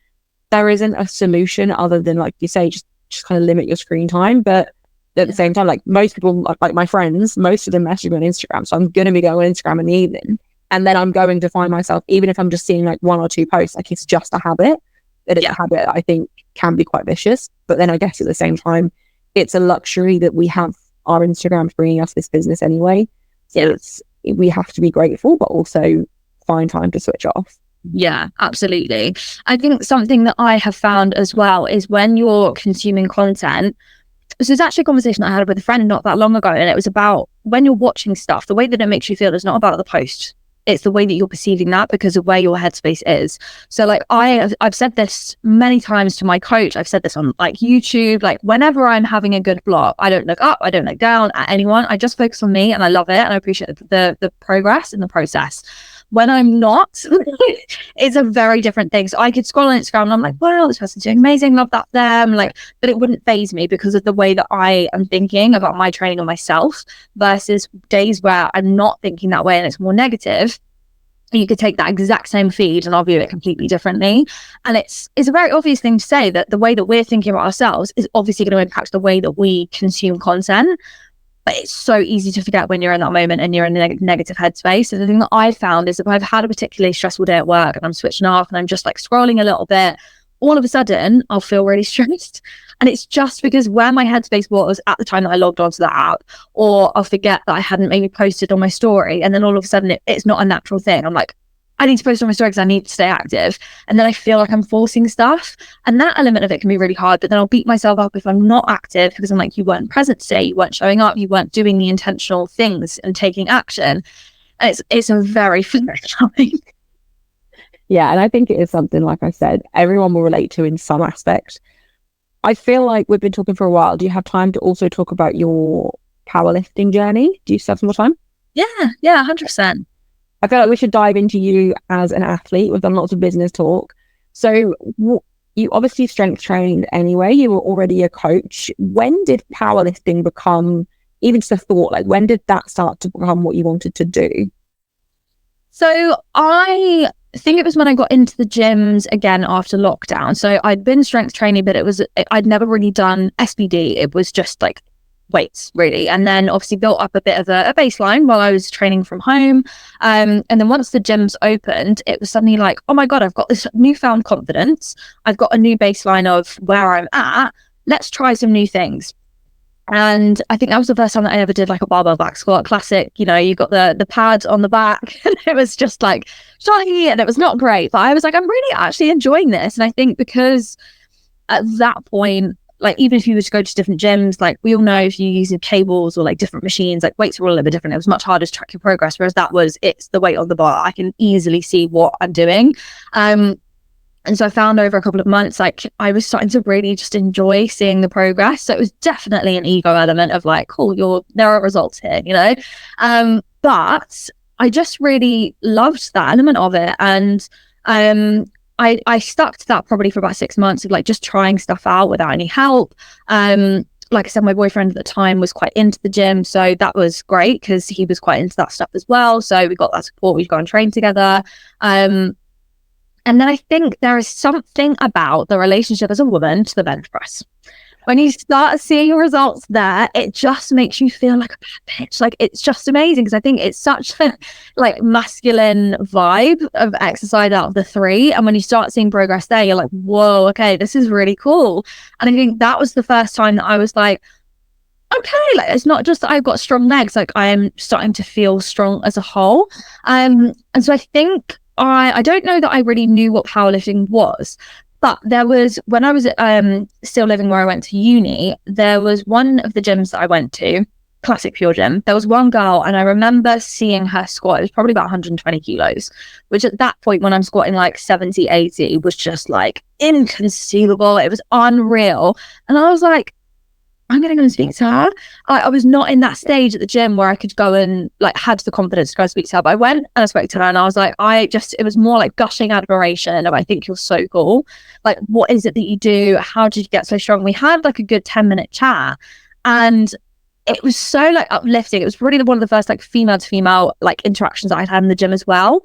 Speaker 1: there isn't a solution other than, like you say, just kind of limit your screen time. But at the same time, like, most people, like my friends, most of them message me on Instagram. So I'm going to be going on Instagram in the evening. And then I'm going to find myself, even if I'm just seeing like one or two posts, like, it's just a habit. That it's a habit that I think can be quite vicious. But then I guess at the same time, it's a luxury that we have our Instagrams bringing us this business anyway. So we have to be grateful, but also find time to switch off.
Speaker 2: Yeah, absolutely. I think something that I have found as well is when you're consuming content. So it's actually a conversation I had with a friend not that long ago, and it was about when you're watching stuff, the way that it makes you feel is not about the post. It's the way that you're perceiving that because of where your headspace is. So like I've said this many times to my coach. I've said this on like YouTube. Like, whenever I'm having a good block, I don't look up, I don't look down at anyone. I just focus on me, and I love it, and I appreciate the progress in the process. When I'm not, it's a very different thing. So I could scroll on Instagram and I'm like, wow, this person's doing amazing, love that them. Like, but it wouldn't faze me because of the way that I am thinking about my training and myself versus days where I'm not thinking that way and it's more negative. You could take that exact same feed and I'll view it completely differently. And it's a very obvious thing to say that the way that we're thinking about ourselves is obviously going to impact the way that we consume content. But it's so easy to forget when you're in that moment and you're in a negative headspace. So the thing that I've found is if I've had a particularly stressful day at work and I'm switching off and I'm just like scrolling a little bit, all of a sudden I'll feel really stressed. And it's just because where my headspace was at the time that I logged onto that app, or I'll forget that I hadn't maybe posted on my story. And then all of a sudden it's not a natural thing. I'm like, I need to post on my story because I need to stay active. And then I feel like I'm forcing stuff. And that element of it can be really hard. But then I'll beat myself up if I'm not active because I'm like, you weren't present today. You weren't showing up. You weren't doing the intentional things and taking action. And it's a very frustrating.
Speaker 1: Yeah. And I think it is something, like I said, everyone will relate to in some aspect. I feel like we've been talking for a while. Do you have time to also talk about your powerlifting journey? Do you still have some more time?
Speaker 2: Yeah, 100%.
Speaker 1: I feel like we should dive into you as an athlete. We've done lots of business talk. So you obviously strength trained anyway. You were already a coach. When did powerlifting become even just a thought? Like, when did that start to become what you wanted to do?
Speaker 2: So I think it was when I got into the gyms again after lockdown. So I'd been strength training, but I'd never really done SBD. It was just like weights really, and then obviously built up a bit of a baseline while I was training from home, and then once the gyms opened, it was suddenly like, oh my god, I've got this newfound confidence, I've got a new baseline of where I'm at, let's try some new things. And I think that was the first time that I ever did like a barbell back squat. Classic, you know, you got the pad on the back and it was just like shiny and it was not great, but I was like, I'm really actually enjoying this. And I think because at that point, like, even if you were to go to different gyms, like we all know if you use cables or like different machines, like weights are all a little bit different. It was much harder to track your progress, whereas it's the weight on the bar. I can easily see what I'm doing. And so I found over a couple of months, like I was starting to really just enjoy seeing the progress. So it was definitely an ego element of like, cool, there are results here, you know? But I just really loved that element of it. And I stuck to that probably for about 6 months of like just trying stuff out without any help. Like I said, my boyfriend at the time was quite into the gym. So that was great because he was quite into that stuff as well. So we got that support. We'd go and train together. And then I think there is something about the relationship as a woman to the bench press. when you start seeing results there, it just makes you feel like a bad bitch. Like, it's just amazing, because I think it's such a like masculine vibe of exercise out of the three. And when you start seeing progress there, you're like, whoa, okay, this is really cool. And I think that was the first time that I was like, okay, like, it's not just that I've got strong legs, like I am starting to feel strong as a whole. And so I think I don't know that I really knew what powerlifting was, but there was, when I was still living where I went to uni, there was one of the gyms that I went to, classic pure gym. There was one girl, and I remember seeing her squat. It was probably about 120 kilos, which at that point, when I'm squatting like 70, 80, was just like inconceivable. It was unreal. And I was like, I'm going to go and speak to her. I was not in that stage at the gym where I could go and like had the confidence to go and speak to her. But I went and I spoke to her, and I was like, it was more like gushing admiration of, I think you're so cool. Like, what is it that you do? How did you get so strong? We had like a good 10-minute chat, and it was so like uplifting. It was really one of the first like female to female like interactions that I'd had in the gym as well.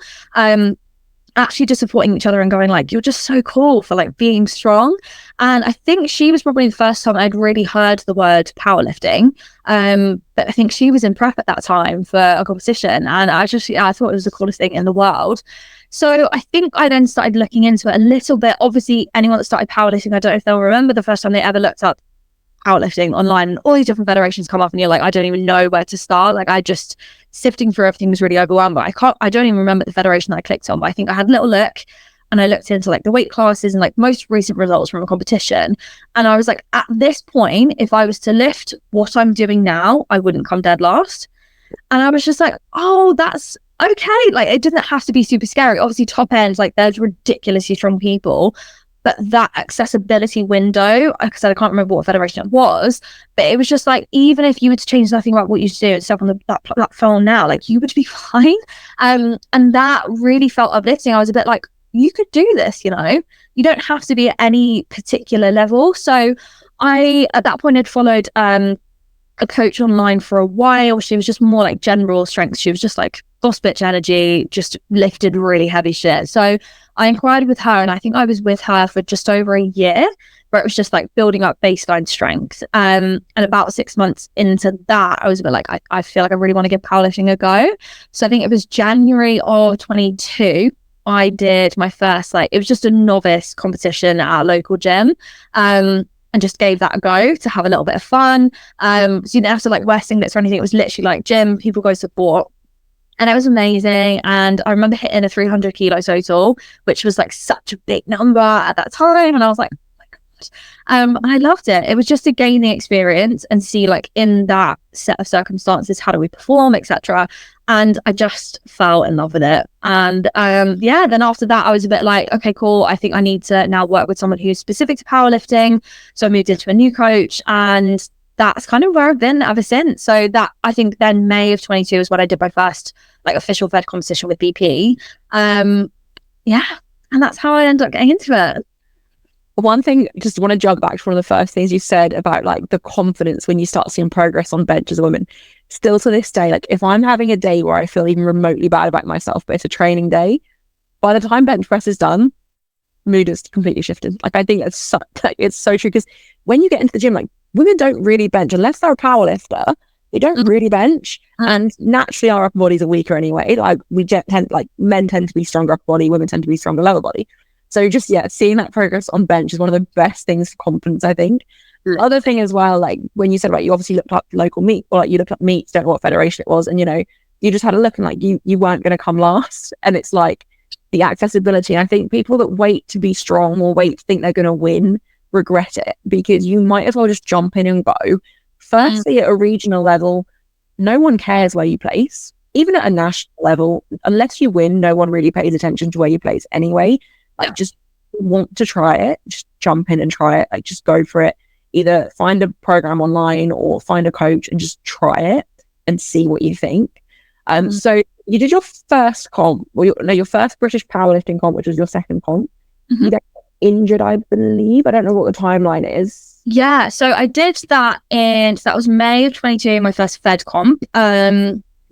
Speaker 2: Actually just supporting each other and going like, you're just so cool for like being strong. And I think she was probably the first time I'd really heard the word powerlifting. But I think she was in prep at that time for a competition, and I thought it was the coolest thing in the world. So I think I then started looking into it a little bit. Obviously, anyone that started powerlifting, I don't know if they'll remember the first time they ever looked up powerlifting online, and all these different federations come up, and you're like, I don't even know where to start. Like, I just sifting through everything was really overwhelmed. But I don't even remember the federation that I clicked on, but I think I had a little look, and I looked into like the weight classes and like most recent results from a competition, and I was like, at this point, if I was to lift what I'm doing now, I wouldn't come dead last. And I was just like, oh, that's okay. Like, it doesn't have to be super scary. Obviously, top end, like, there's ridiculously strong people. But that accessibility window, like I said, I can't remember what federation it was, but it was just like, even if you were to change nothing about what you do and stuff on that platform now, like, you would be fine. And that really felt uplifting. I was a bit like, you could do this, you know, you don't have to be at any particular level. So I, at that point, had followed a coach online for a while. She was just more like general strength. She was just like boss bitch energy, just lifted really heavy shit. So I inquired with her, and I think I was with her for just over a year, where it was just like building up baseline strength. And about 6 months into that, I was a bit like, I feel like I really want to give powerlifting a go. So I think it was January of 22. I did my first, like, it was just a novice competition at a local gym. And just gave that a go to have a little bit of fun. So you didn't have to like wear singlets or anything. It was literally like gym, people go support. And it was amazing. And I remember hitting a 300 kilo total, which was like such a big number at that time. And I was like, oh my God. And I loved it. It was just to gain the experience and see, like, in that set of circumstances, how do we perform, etc. And I just fell in love with it. And then after that, I was a bit like, okay, cool. I think I need to now work with someone who's specific to powerlifting. So I moved into a new coach, and that's kind of where I've been ever since. So that, I think then May of 22 is when I did my first like official Fed competition with BP. And that's how I ended up getting into it.
Speaker 1: One thing, just want to jog back to one of the first things you said about like the confidence when you start seeing progress on bench as a woman. Still to this day, like, if I'm having a day where I feel even remotely bad about myself, but it's a training day, by the time bench press is done, mood is completely shifted. Like, I think it's so true, because when you get into the gym, like, women don't really bench unless they're a power lifter. They don't really bench, and naturally our upper bodies are weaker anyway. Like, men tend to be stronger upper body, women tend to be stronger lower body. So just, seeing that progress on bench is one of the best things for confidence, I think. Other thing as well, like when you said about, you obviously looked up local meet, or like you looked up meets, don't know what federation it was, and you know, you just had a look and like you weren't going to come last. And it's like the accessibility. I think people that wait to be strong or wait to think they're going to win regret it, because you might as well just jump in and go. Firstly, at a regional level, no one cares where you place. Even at a national level, unless you win, no one really pays attention to where you place anyway. Like, just want to try it, just jump in and try it. Like, just go for it. Either find a program online or find a coach and just try it and see what you think. So you did your first comp, or your first British powerlifting comp, which was your second comp. You got injured, I believe. I don't know what the timeline is.
Speaker 2: Yeah, so I did that that was May of 22, my first Fed comp.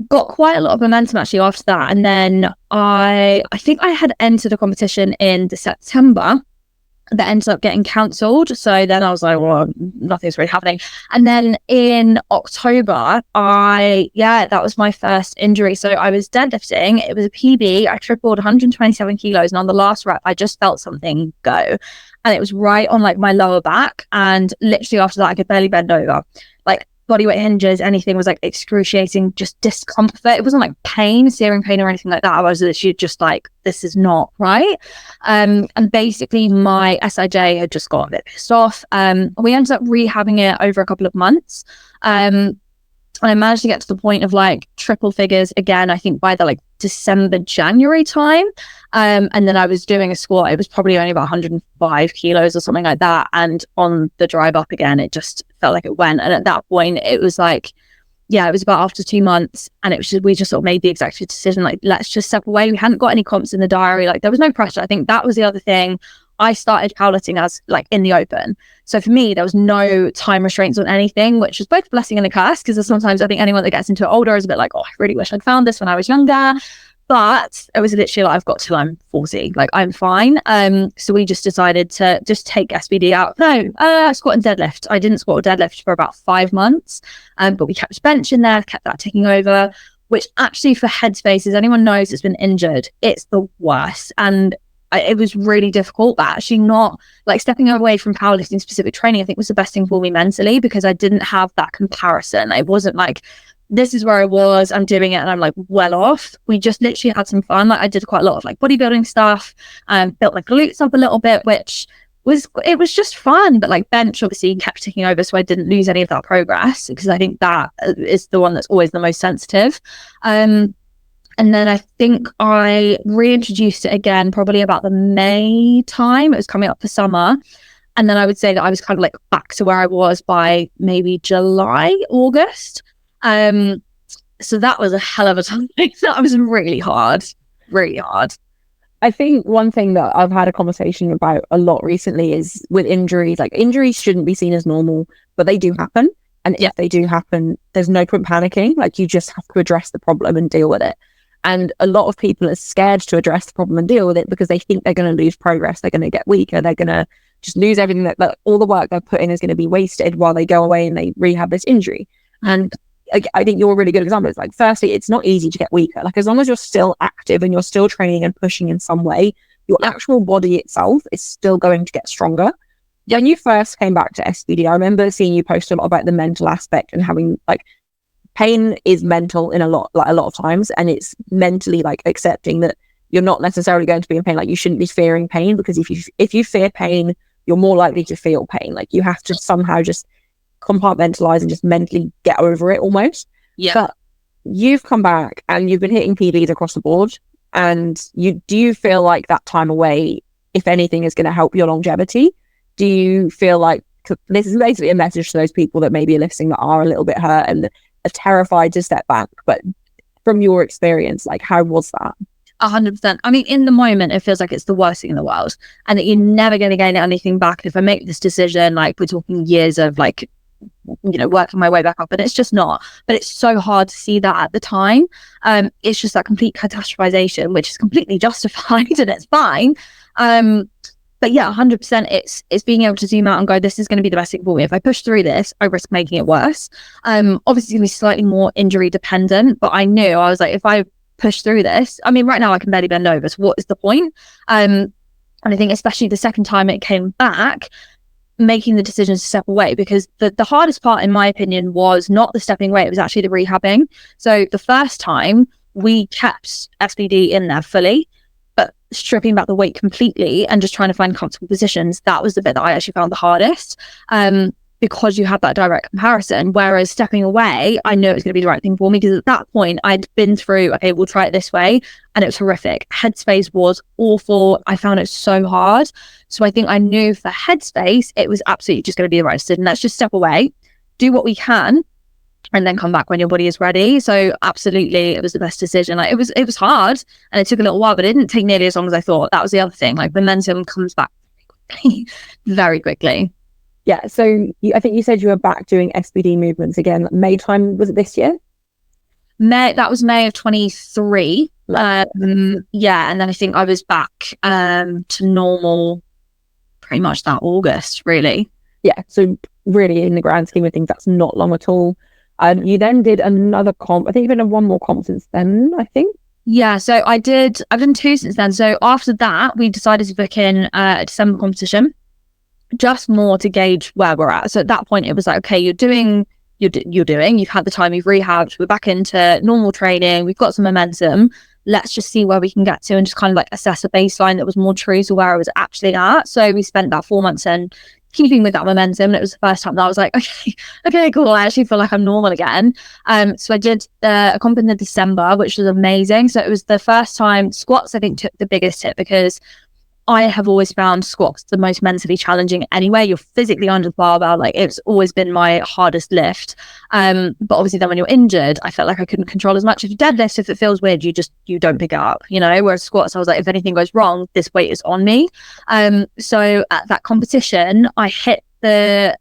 Speaker 2: Got quite a lot of momentum actually after that, and then I think I had entered a competition in the September, that ended up getting cancelled. So then I was like, well, nothing's really happening. And then in October, that was my first injury. So I was deadlifting. It was a PB. I tripled 127 kilos. And on the last rep, I just felt something go. And it was right on like my lower back. And literally after that, I could barely bend over. Like bodyweight hinges, anything was like excruciating, just discomfort. It wasn't like pain, searing pain or anything like that. I was literally just like, this is not right. And basically my SIJ had just got a bit pissed off. We ended up rehabbing it over a couple of months. I managed to get to the point of like triple figures again, I think by the like December, January time. And then I was doing a squat. It was probably only about 105 kilos or something like that. And on the drive up again, it just felt like it went. And at that point, it was like, it was about after 2 months. And it was just, we just sort of made the executive decision, like, let's just step away. We hadn't got any comps in the diary. Like there was no pressure. I think that was the other thing. I started powerlifting as like in the open. So for me, there was no time restraints on anything, which was both a blessing and a curse, because sometimes I think anyone that gets into it older is a bit like, oh, I really wish I'd found this when I was younger. But it was literally like, I've got till I'm 40, like I'm fine. So we just decided to just take SBD out. No, squat and deadlift. I didn't squat or deadlift for about 5 months, but we kept bench in there, kept that ticking over, which actually for headspace, as anyone knows that's been injured, it's the worst. And it was really difficult, but actually not like stepping away from powerlifting specific training, I think was the best thing for me mentally, because I didn't have that comparison. It wasn't like, this is where I was, I'm doing it and I'm like well off. We just literally had some fun. Like I did quite a lot of like bodybuilding stuff and built my glutes up a little bit, which was just fun. But like bench obviously kept ticking over, so I didn't lose any of that progress, because I think that is the one that's always the most sensitive. And then I think I reintroduced it again, probably about the May time. It was coming up for summer. And then I would say that I was kind of like back to where I was by maybe July, August. So that was a hell of a time. That was really hard.
Speaker 1: I think one thing that I've had a conversation about a lot recently is with injuries. Like injuries shouldn't be seen as normal, but they do happen. And if they do happen, there's no point panicking. Like you just have to address the problem and deal with it. And a lot of people are scared to address the problem and deal with it because they think they're going to lose progress. They're going to get weaker. They're going to just lose everything that all the work they've put in is going to be wasted while they go away and they rehab this injury. And I think you're a really good example. It's like, firstly, it's not easy to get weaker. Like as long as you're still active and you're still training and pushing in some way, your actual body itself is still going to get stronger. When you first came back to SBD, I remember seeing you post a lot about the mental aspect and having like, pain is mental in a lot of times, and it's mentally like accepting that you're not necessarily going to be in pain. Like you shouldn't be fearing pain, because if you fear pain, you're more likely to feel pain. Like you have to somehow just compartmentalize and just mentally get over it almost.
Speaker 2: Yeah.
Speaker 1: But you've come back and you've been hitting PBs across the board, and do you feel like that time away, if anything, is going to help your longevity? Do you feel like, this is basically a message to those people that maybe are listening that are a little bit hurt and are terrified to step back, but from your experience, like how was that?
Speaker 2: 100%. I mean, in the moment, it feels like it's the worst thing in the world, and that you're never going to gain anything back. And if I make this decision, like we're talking years of like, you know, working my way back up, and it's just not. But it's so hard to see that at the time. It's just that complete catastrophization, which is completely justified and it's fine. But yeah, 100%, it's being able to zoom out and go, this is going to be the best thing for me. If I push through this, I risk making it worse. Obviously, it's going to be slightly more injury dependent, but I knew, I was like, if I push through this, I mean, right now I can barely bend over. So what is the point? And I think especially the second time it came back, making the decision to step away, because the hardest part, in my opinion, was not the stepping away. It was actually the rehabbing. So the first time we kept SBD in there fully, but stripping back the weight completely and just trying to find comfortable positions, that was the bit that I actually found the hardest, because you had that direct comparison. Whereas stepping away, I knew it was going to be the right thing for me, because at that point I'd been through, okay, we'll try it this way, and it was horrific. Headspace was awful. I found it so hard. So I think I knew for headspace, it was absolutely just going to be the right decision. Let's just step away, do what we can, and then come back when your body is ready. So absolutely, it was the best decision. Like it was hard and it took a little while, but it didn't take nearly as long as I thought. That was the other thing. Like momentum comes back very quickly.
Speaker 1: Yeah. So I think you said you were back doing SBD movements again. May time, was it this year?
Speaker 2: That was May of 23. Yeah. And then I think I was back to normal pretty much that August, really.
Speaker 1: Yeah, so really in the grand scheme of things, that's not long at all. You then did another comp. I think you've been on one more comp since then, I think.
Speaker 2: Yeah, so I've done two since then. So after that, we decided to book in a December competition, just more to gauge where we're at. So at that point, it was like, okay, you've had the time, you've rehabbed, we're back into normal training, we've got some momentum. Let's just see where we can get to and just kind of like assess a baseline that was more true to where I was actually at. So we spent that 4 months in keeping with that momentum. And it was the first time that I was like, okay, cool. I actually feel like I'm normal again. So I did a comp in December, which was amazing. So it was the first time squats, I think, took the biggest hit because I have always found squats the most mentally challenging anyway. You're physically under the barbell. Like, it's always been my hardest lift. But obviously then when you're injured, I felt like I couldn't control as much. If you deadlift, if it feels weird, you don't pick it up, whereas squats, I was like, if anything goes wrong, this weight is on me. So at that competition, I hit the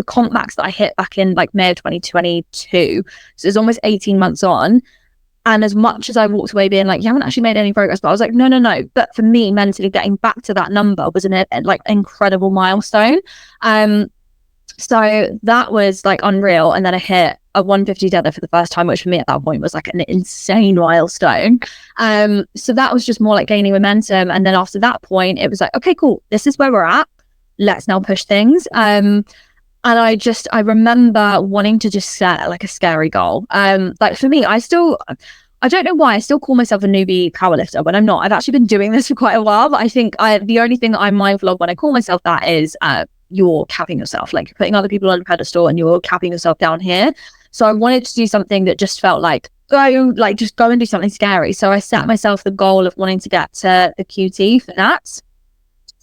Speaker 2: comp max that I hit back in like May of 2022. So it's almost 18 months on. And as much as I walked away being like, you haven't actually made any progress, but I was like, no. But for me, mentally getting back to that number was an like incredible milestone. So that was like unreal. And then I hit a 150 deadlift for the first time, which for me at that point was like an insane milestone. So that was just more like gaining momentum. And then after that point, it was like, okay, cool. This is where we're at. Let's now push things. And I remember wanting to just set like a scary goal. Like for me, I don't know why I still call myself a newbie powerlifter when I'm not. I've actually been doing this for quite a while, but I think the only thing that I'm mindful of when I call myself that is you're capping yourself, like you're putting other people on a pedestal and you're capping yourself down here. So I wanted to do something that just felt like, just go and do something scary. So I set myself the goal of wanting to get to the QT for that.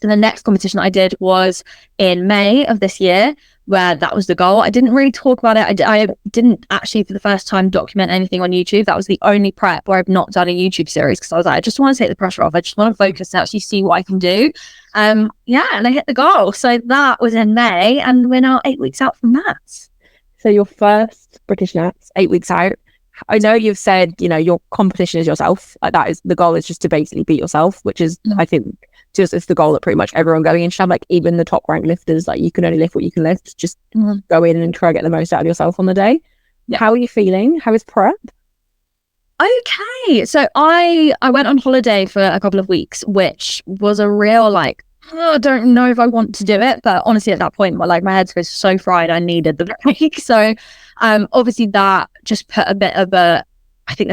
Speaker 2: So the next competition I did was in May of this year, where that was the goal. I didn't really talk about it. I didn't actually, for the first time, document anything on YouTube. That was the only prep where I've not done a YouTube series because I was like, I just want to take the pressure off. I just want to focus and actually see what I can do. And I hit the goal. So that was in May, and we're now 8 weeks out from that.
Speaker 1: So your first British Nats, 8 weeks out. I know you've said, your competition is yourself. Like that is the goal, is just to basically beat yourself, which is, I think, just it's the goal that pretty much everyone going in should have. Like even the top ranked lifters, like you can only lift what you can lift. Just go in and try to get the most out of yourself on the day. Yeah. How are you feeling? How is prep?
Speaker 2: Okay, so I went on holiday for a couple of weeks, which was a real like, I don't know if I want to do it, but honestly at that point, my head was so fried, I needed the break. So obviously that just put a bit of a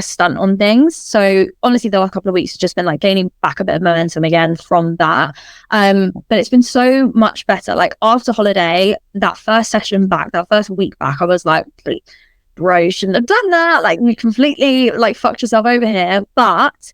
Speaker 2: stunt on things. So honestly, the last couple of weeks has just been like gaining back a bit of momentum again from that. But it's been so much better. Like after holiday, that first session back, that first week back, I was like, bro, you shouldn't have done that. Like you completely like fucked yourself over here. But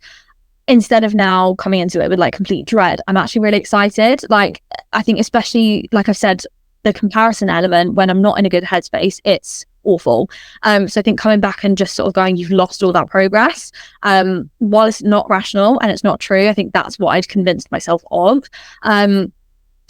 Speaker 2: instead of now coming into it with like complete dread, I'm actually really excited. Like I think especially, like I've said, the comparison element when I'm not in a good headspace, it's awful. So I think coming back and just sort of going, you've lost all that progress. While it's not rational and it's not true, I think that's what I'd convinced myself of.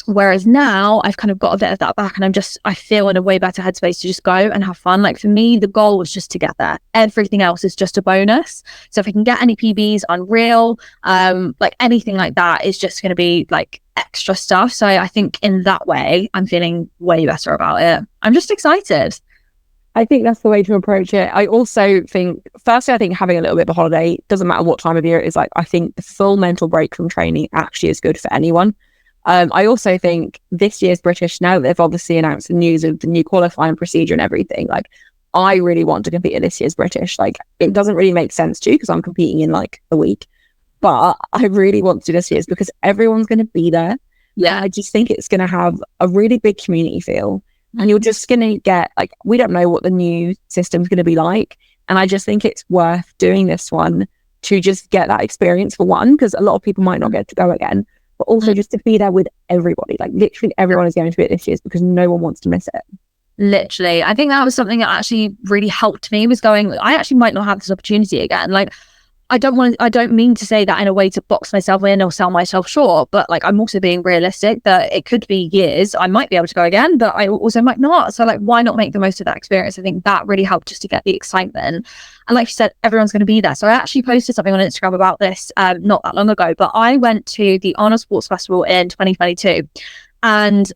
Speaker 2: Whereas now I've kind of got a bit of that back and I feel in a way better headspace to just go and have fun. Like for me, the goal was just to get there. Everything else is just a bonus. So if I can get any PBs, unreal, like anything like that is just going to be like extra stuff. So I think in that way, I'm feeling way better about it. I'm just excited.
Speaker 1: I think that's the way to approach it. I also think, firstly, I think having a little bit of a holiday, doesn't matter what time of year it is, like I think the full mental break from training actually is good for anyone. I also think this year's British, now that they've obviously announced the news of the new qualifying procedure and everything, like I really want to compete in this year's British. Like it doesn't really make sense to because I'm competing in like a week, but I really want to do this year's because everyone's going to be there. Yeah, I just think it's going to have a really big community feel. And you're just going to get, like, we don't know what the new system's going to be like. And I just think it's worth doing this one to just get that experience for one, because a lot of people might not get to go again, but also just to be there with everybody. Like, literally everyone is going to be at this year's because no one wants to miss it.
Speaker 2: Literally. I think that was something that actually really helped me, was going, I actually might not have this opportunity again. Like, I don't mean to say that in a way to box myself in or sell myself short, but like I'm also being realistic that it could be years. I might be able to go again, but I also might not. So like, why not make the most of that experience? I think that really helped just to get the excitement. And like you said, everyone's going to be there. So I actually posted something on Instagram about this not that long ago, but I went to the Arnold Sports Festival in 2022, and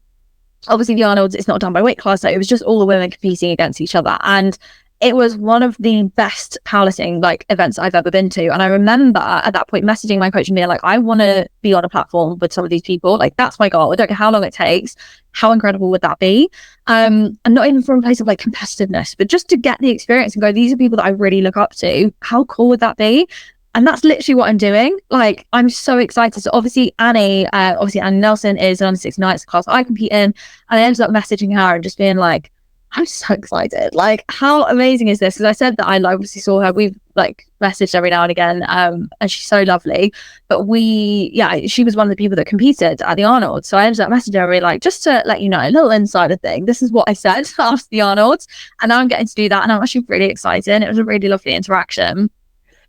Speaker 2: obviously the Arnold's, it's not done by weight class, so it was just all the women competing against each other, and it was one of the best powerlifting like events I've ever been to. And I remember at that point messaging my coach and being like, I want to be on a platform with some of these people. Like, that's my goal. I don't care how long it takes. How incredible would that be? And not even from a place of like competitiveness, but just to get the experience and go, these are people that I really look up to. How cool would that be? And that's literally what I'm doing. Like, I'm so excited. So obviously Annie Nelson is an under 69 class I compete in. And I ended up messaging her and just being like, I'm so excited. Like, how amazing is this? Because I said that I obviously saw her. We've like messaged every now and again, and she's so lovely. But she was one of the people that competed at the Arnold. So I ended up messaging her like, just to let you know, a little insider thing. This is what I said after the Arnold, and now I'm getting to do that, and I'm actually really excited. It was a really lovely interaction.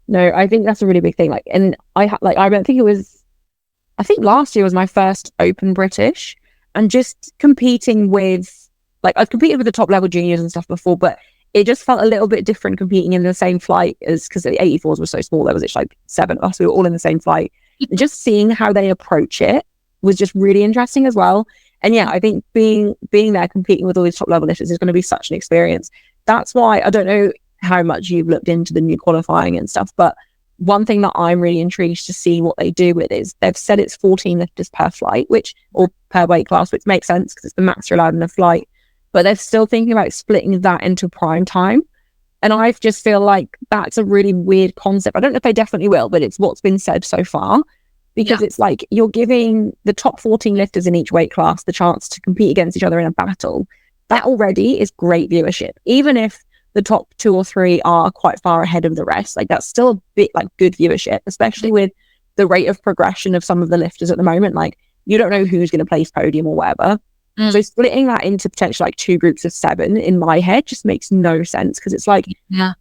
Speaker 1: No, I think that's a really big thing. Like, and I think last year was my first Open British, and just competing with. Like, I've competed with the top level juniors and stuff before, but it just felt a little bit different competing in the same flight as, because the 84s were so small. There was like 7 of us. We were all in the same flight. And just seeing how they approach it was just really interesting as well. And yeah, I think being there competing with all these top level lifters is going to be such an experience. That's why I don't know how much you've looked into the new qualifying and stuff, but one thing that I'm really intrigued to see what they do with is they've said it's 14 lifters per flight, or per weight class, which makes sense because it's the max you're allowed in a flight. But they're still thinking about splitting that into prime time. And I just feel like that's a really weird concept. I don't know if they definitely will, but it's what's been said so far. Because it's like you're giving the top 14 lifters in each weight class the chance to compete against each other in a battle. That already is great viewership. Even if the top 2 or 3 are quite far ahead of the rest, like that's still a bit like good viewership, especially with the rate of progression of some of the lifters at the moment. Like, you don't know who's going to place podium or whatever. So splitting that into potentially like 2 groups of 7 in my head just makes no sense, because it's like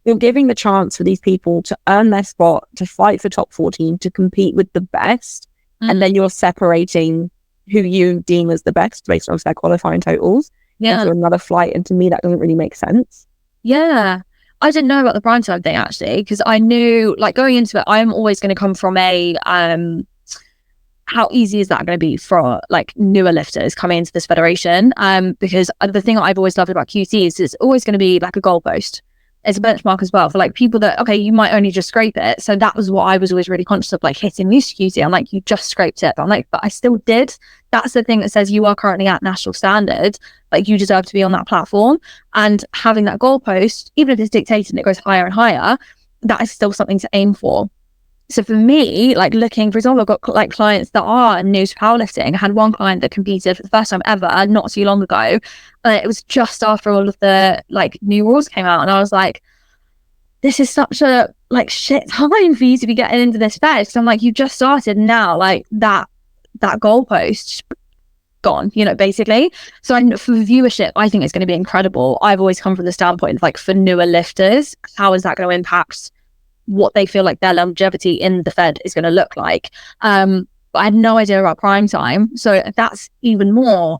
Speaker 1: you're giving the chance for these people to earn their spot, to fight for top 14, to compete with the best, and then you're separating who you deem as the best based on their qualifying totals into another flight. And to me, that doesn't really make sense.
Speaker 2: Yeah. I didn't know about the prime time thing actually, because I knew, like, going into it, I'm always going to come from a how easy is that going to be for like newer lifters coming into this federation? Because the thing that I've always loved about QC is it's always going to be like a goalpost. It's a benchmark as well for like people that, okay, you might only just scrape it. So that was what I was always really conscious of, like hitting this QC. I'm like, you just scraped it. But I'm like, but I still did. That's the thing that says you are currently at national standard, like you deserve to be on that platform. And having that goalpost, even if it's dictated and it goes higher and higher, that is still something to aim for. So for me, like looking, for example, I've got like clients that are new to powerlifting. I had one client that competed for the first time ever, not too long ago. It was just after all of the like new rules came out. And I was like, this is such a like shit time for you to be getting into this phase. Because I'm like, you just started now, like that goalpost gone, basically. So for viewership, I think it's going to be incredible. I've always come from the standpoint of like, for newer lifters, how is that going to impact what they feel like their longevity in the Fed is going to look like? But I had no idea about prime time, so that's even more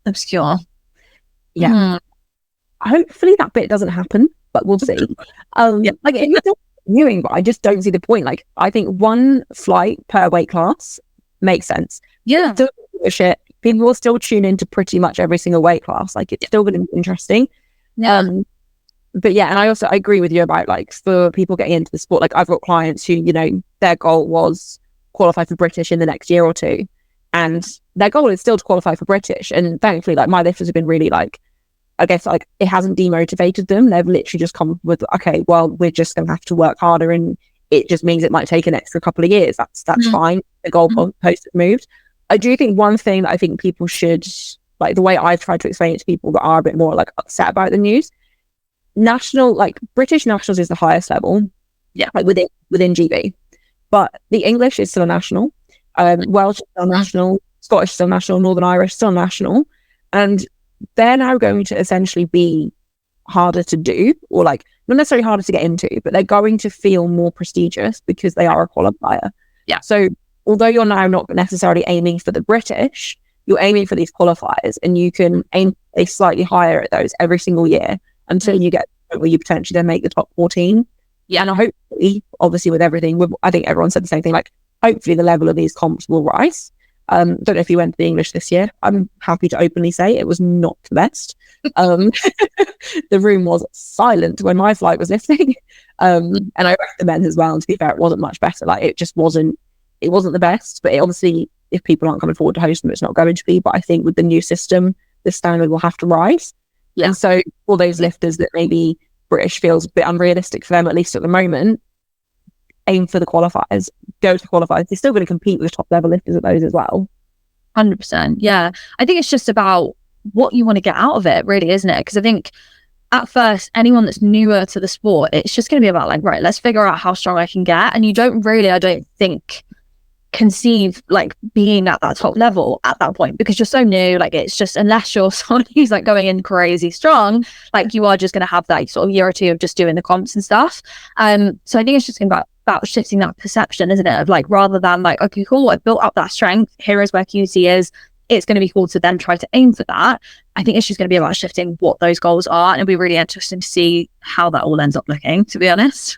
Speaker 2: obscure.
Speaker 1: Hopefully that bit doesn't happen, but we'll see. Like, it's still viewing, but I just don't see the point. Like, I think 1 flight per weight class makes sense. Still shit. People will still tune into pretty much every single weight class. Like, it's still going to be interesting. But yeah, and I agree with you about like, for people getting into the sport, like I've got clients who, their goal was qualify for British in the next year or 2, and their goal is still to qualify for British. And thankfully, like, my lifters have been really like, I guess like it hasn't demotivated them. They've literally just come with, okay, well, we're just going to have to work harder, and it just means it might take an extra couple of years. That's fine. The goalpost has moved. I do think one thing that I think people should, like, the way I've tried to explain it to people that are a bit more like upset about the news, British nationals is the highest level, like within GB, but the English is still national, Welsh is still national, Scottish is still national, Northern Irish is still national, and they're now going to essentially be harder to do, or like not necessarily harder to get into, but they're going to feel more prestigious because they are a qualifier.
Speaker 2: Yeah.
Speaker 1: So although you're now not necessarily aiming for the British, you're aiming for these qualifiers, and you can aim a slightly higher at those every single year until you get to the point where you potentially then make the top 14.
Speaker 2: Yeah.
Speaker 1: And hopefully, obviously with everything, I think everyone said the same thing, like hopefully the level of these comps will rise. Don't know if you went to the English this year. I'm happy to openly say it was not the best. The room was silent when my flight was lifting. And I recommend as well, and to be fair, it wasn't much better. Like it wasn't the best, but it obviously, if people aren't coming forward to host them, it's not going to be. But I think with the new system, the standard will have to rise. Yeah. And so for those lifters that maybe British feels a bit unrealistic for them, at least at the moment, aim for the qualifiers, go to the qualifiers. They're still going to compete with the top level lifters at those as well.
Speaker 2: 100%. Yeah. I think it's just about what you want to get out of it, really, isn't it? Because I think at first, anyone that's newer to the sport, it's just going to be about like, right, let's figure out how strong I can get. And you don't really, I don't think, conceive like being at that top level at that point, because you're so new. Like it's just, unless you're someone who's like going in crazy strong, like you are just going to have that sort of year or two of just doing the comps and stuff. So I think it's just about shifting that perception, isn't it, of like, rather than like, okay, cool, I've built up that strength, here is where QC is, it's going to be cool to then try to aim for that. I think it's just going to be about shifting what those goals are, and it'll be really interesting to see how that all ends up looking, to be honest.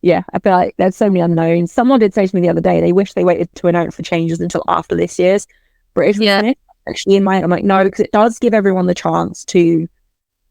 Speaker 1: Yeah, I feel like there's so many unknowns. Someone did say to me the other day, they wish they waited to announce the changes until after this year's British finish. Actually, in my head, I'm like, no, because it does give everyone the chance to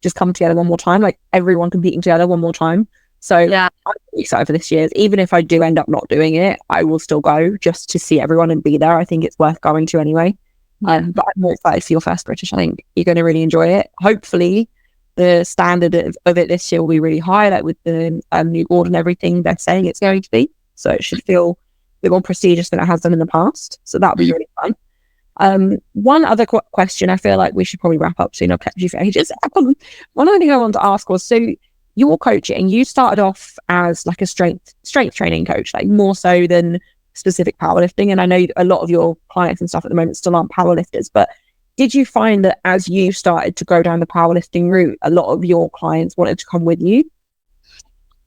Speaker 1: just come together one more time, like everyone competing together one more time. So yeah, I'm really excited for this year's. Even if I do end up not doing it, I will still go just to see everyone and be there. I think it's worth going to anyway. But I'm more excited for your first British. I think you're going to really enjoy it. Hopefully, the standard of it this year will be really high, like with the new board and everything they're saying it's going to be. So it should feel a bit more prestigious than it has done in the past. So that'll be really fun. One other question, I feel like we should probably wrap up soon. I've kept you for ages. One other thing I wanted to ask was, so your coaching, you started off as like a strength training coach, like more so than specific powerlifting. And I know a lot of your clients and stuff at the moment still aren't powerlifters, but did you find that as you started to go down the powerlifting route, a lot of your clients wanted to come with you?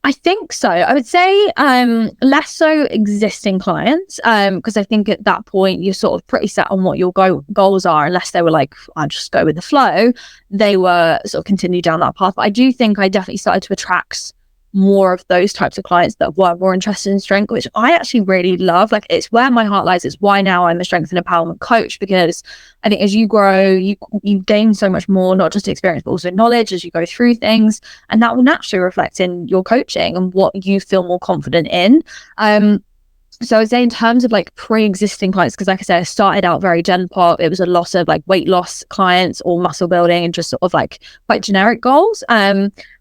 Speaker 2: I think so. I would say less so existing clients, because I think at that point you're sort of pretty set on what your goals are, unless they were like, I'll just go with the flow. They were sort of continue down that path. But I do think I definitely started to attract more of those types of clients that were more interested in strength, which I actually really love. Like it's where my heart lies. It's why now I'm a strength and empowerment coach, because I think as you grow, you gain so much more, not just experience, but also knowledge as you go through things. And that will naturally reflect in your coaching and what you feel more confident in. So I would say in terms of like pre-existing clients, because like I said, I started out very gen pop. It was a lot of like weight loss clients or muscle building and just sort of like quite generic goals.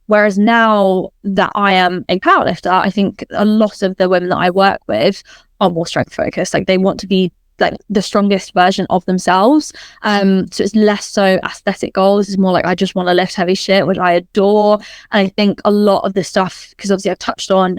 Speaker 2: Whereas now that I am a powerlifter, I think a lot of the women that I work with are more strength focused. Like they want to be like the strongest version of themselves. So it's less so aesthetic goals. It's more like, I just want to lift heavy shit, which I adore. And I think a lot of the stuff, because obviously I've touched on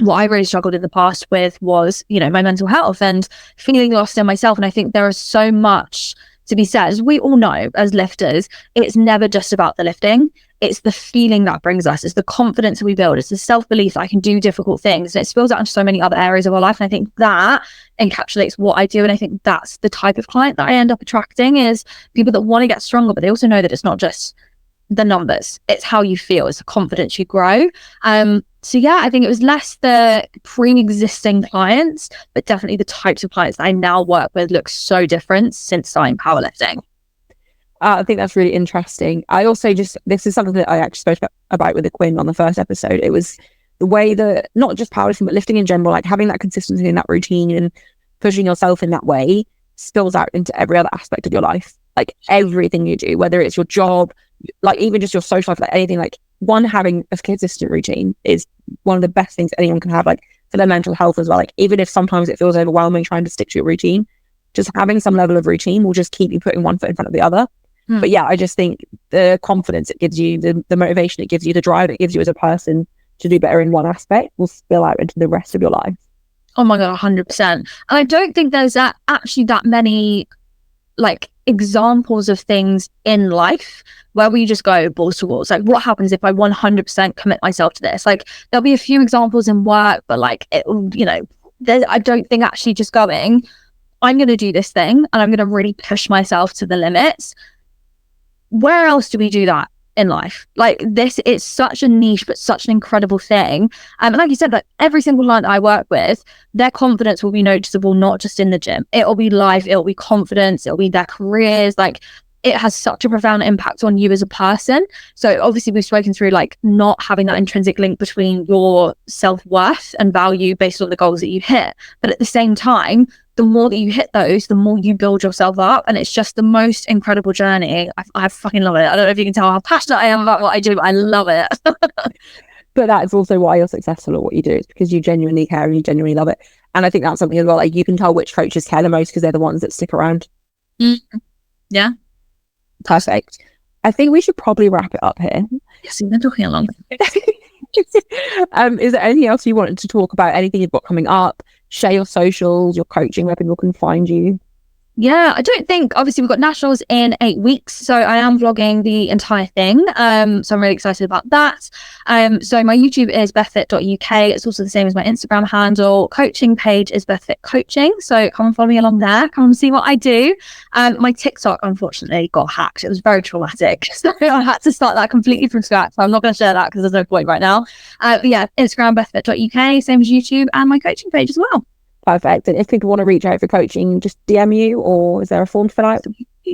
Speaker 2: what I really struggled in the past with was, you know, my mental health and feeling lost in myself. And I think there is so much to be said, as we all know as lifters, it's never just about the lifting. It's the feeling that brings us. It's the confidence that we build. It's the self-belief that I can do difficult things. And it spills out into so many other areas of our life. And I think that encapsulates what I do. And I think that's the type of client that I end up attracting, is people that want to get stronger, but they also know that it's not just the numbers. It's how you feel. It's the confidence you grow. So yeah, I think it was less the pre-existing clients, but definitely the types of clients that I now work with look so different since starting powerlifting.
Speaker 1: I think that's really interesting. I also this is something that I actually spoke about with the Quinn on the first episode. It was the way that not just powerlifting, but lifting in general, like having that consistency in that routine and pushing yourself in that way spills out into every other aspect of your life. Like everything you do, whether it's your job, like even just your social life, like anything, like having a consistent routine is one of the best things anyone can have, like for their mental health as well. Like even if sometimes it feels overwhelming trying to stick to your routine, just having some level of routine will just keep you putting one foot in front of the other. But yeah, I just think the confidence it gives you, the motivation it gives you, the drive it gives you as a person to do better in one aspect will spill out into the rest of your life.
Speaker 2: Oh my God, 100%. And I don't think there's actually that many like examples of things in life where we just go balls to walls. Like, what happens if I 100% commit myself to this? Like, there'll be a few examples in work, but like, it, you know, I don't think actually just going, I'm going to do this thing and I'm going to really push myself to the limits. Where else do we do that in life? Like, this is such a niche, but such an incredible thing. And like you said, like every single client I work with, their confidence will be noticeable, not just in the gym. It'll be life, it'll be confidence, it'll be their careers. Like, it has such a profound impact on you as a person. So obviously we've spoken through like not having that intrinsic link between your self-worth and value based on the goals that you hit. But at the same time, the more that you hit those, the more you build yourself up. And it's just the most incredible journey. I fucking love it. I don't know if you can tell how passionate I am about what I do, but I love it.
Speaker 1: But that is also why you're successful at what you do. It's because you genuinely care and you genuinely love it. And I think that's something as well. Like, you can tell which coaches care the most because they're the ones that stick around.
Speaker 2: Yeah.
Speaker 1: Perfect. I think we should probably wrap it up here.
Speaker 2: Yes, we've been talking a long time.
Speaker 1: Is there anything else you wanted to talk about? Anything you've got coming up? Share your socials, your coaching, where people can find you.
Speaker 2: Yeah, I don't think, obviously we've got nationals in 8 weeks, so I am vlogging the entire thing. So I'm really excited about that. So my YouTube is bethfit.uk. It's also the same as my Instagram handle. Coaching page is bethfit coaching. So come and follow me along there. Come and see what I do. My TikTok, unfortunately, got hacked. It was very traumatic. So I had to start that completely from scratch. So I'm not going to share that because there's no point right now. But yeah, Instagram, bethfit.uk, same as YouTube, and my coaching page as well.
Speaker 1: Perfect. And if people want to reach out for coaching, just DM you, or is there a form to fill out?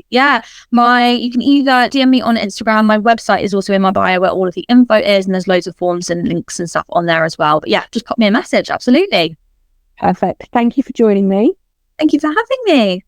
Speaker 2: Yeah, you can either DM me on Instagram. My website is also in my bio where all of the info is, and there's loads of forms and links and stuff on there as well. But yeah, just pop me a message. Absolutely.
Speaker 1: Perfect. Thank you for joining me.
Speaker 2: Thank you for having me.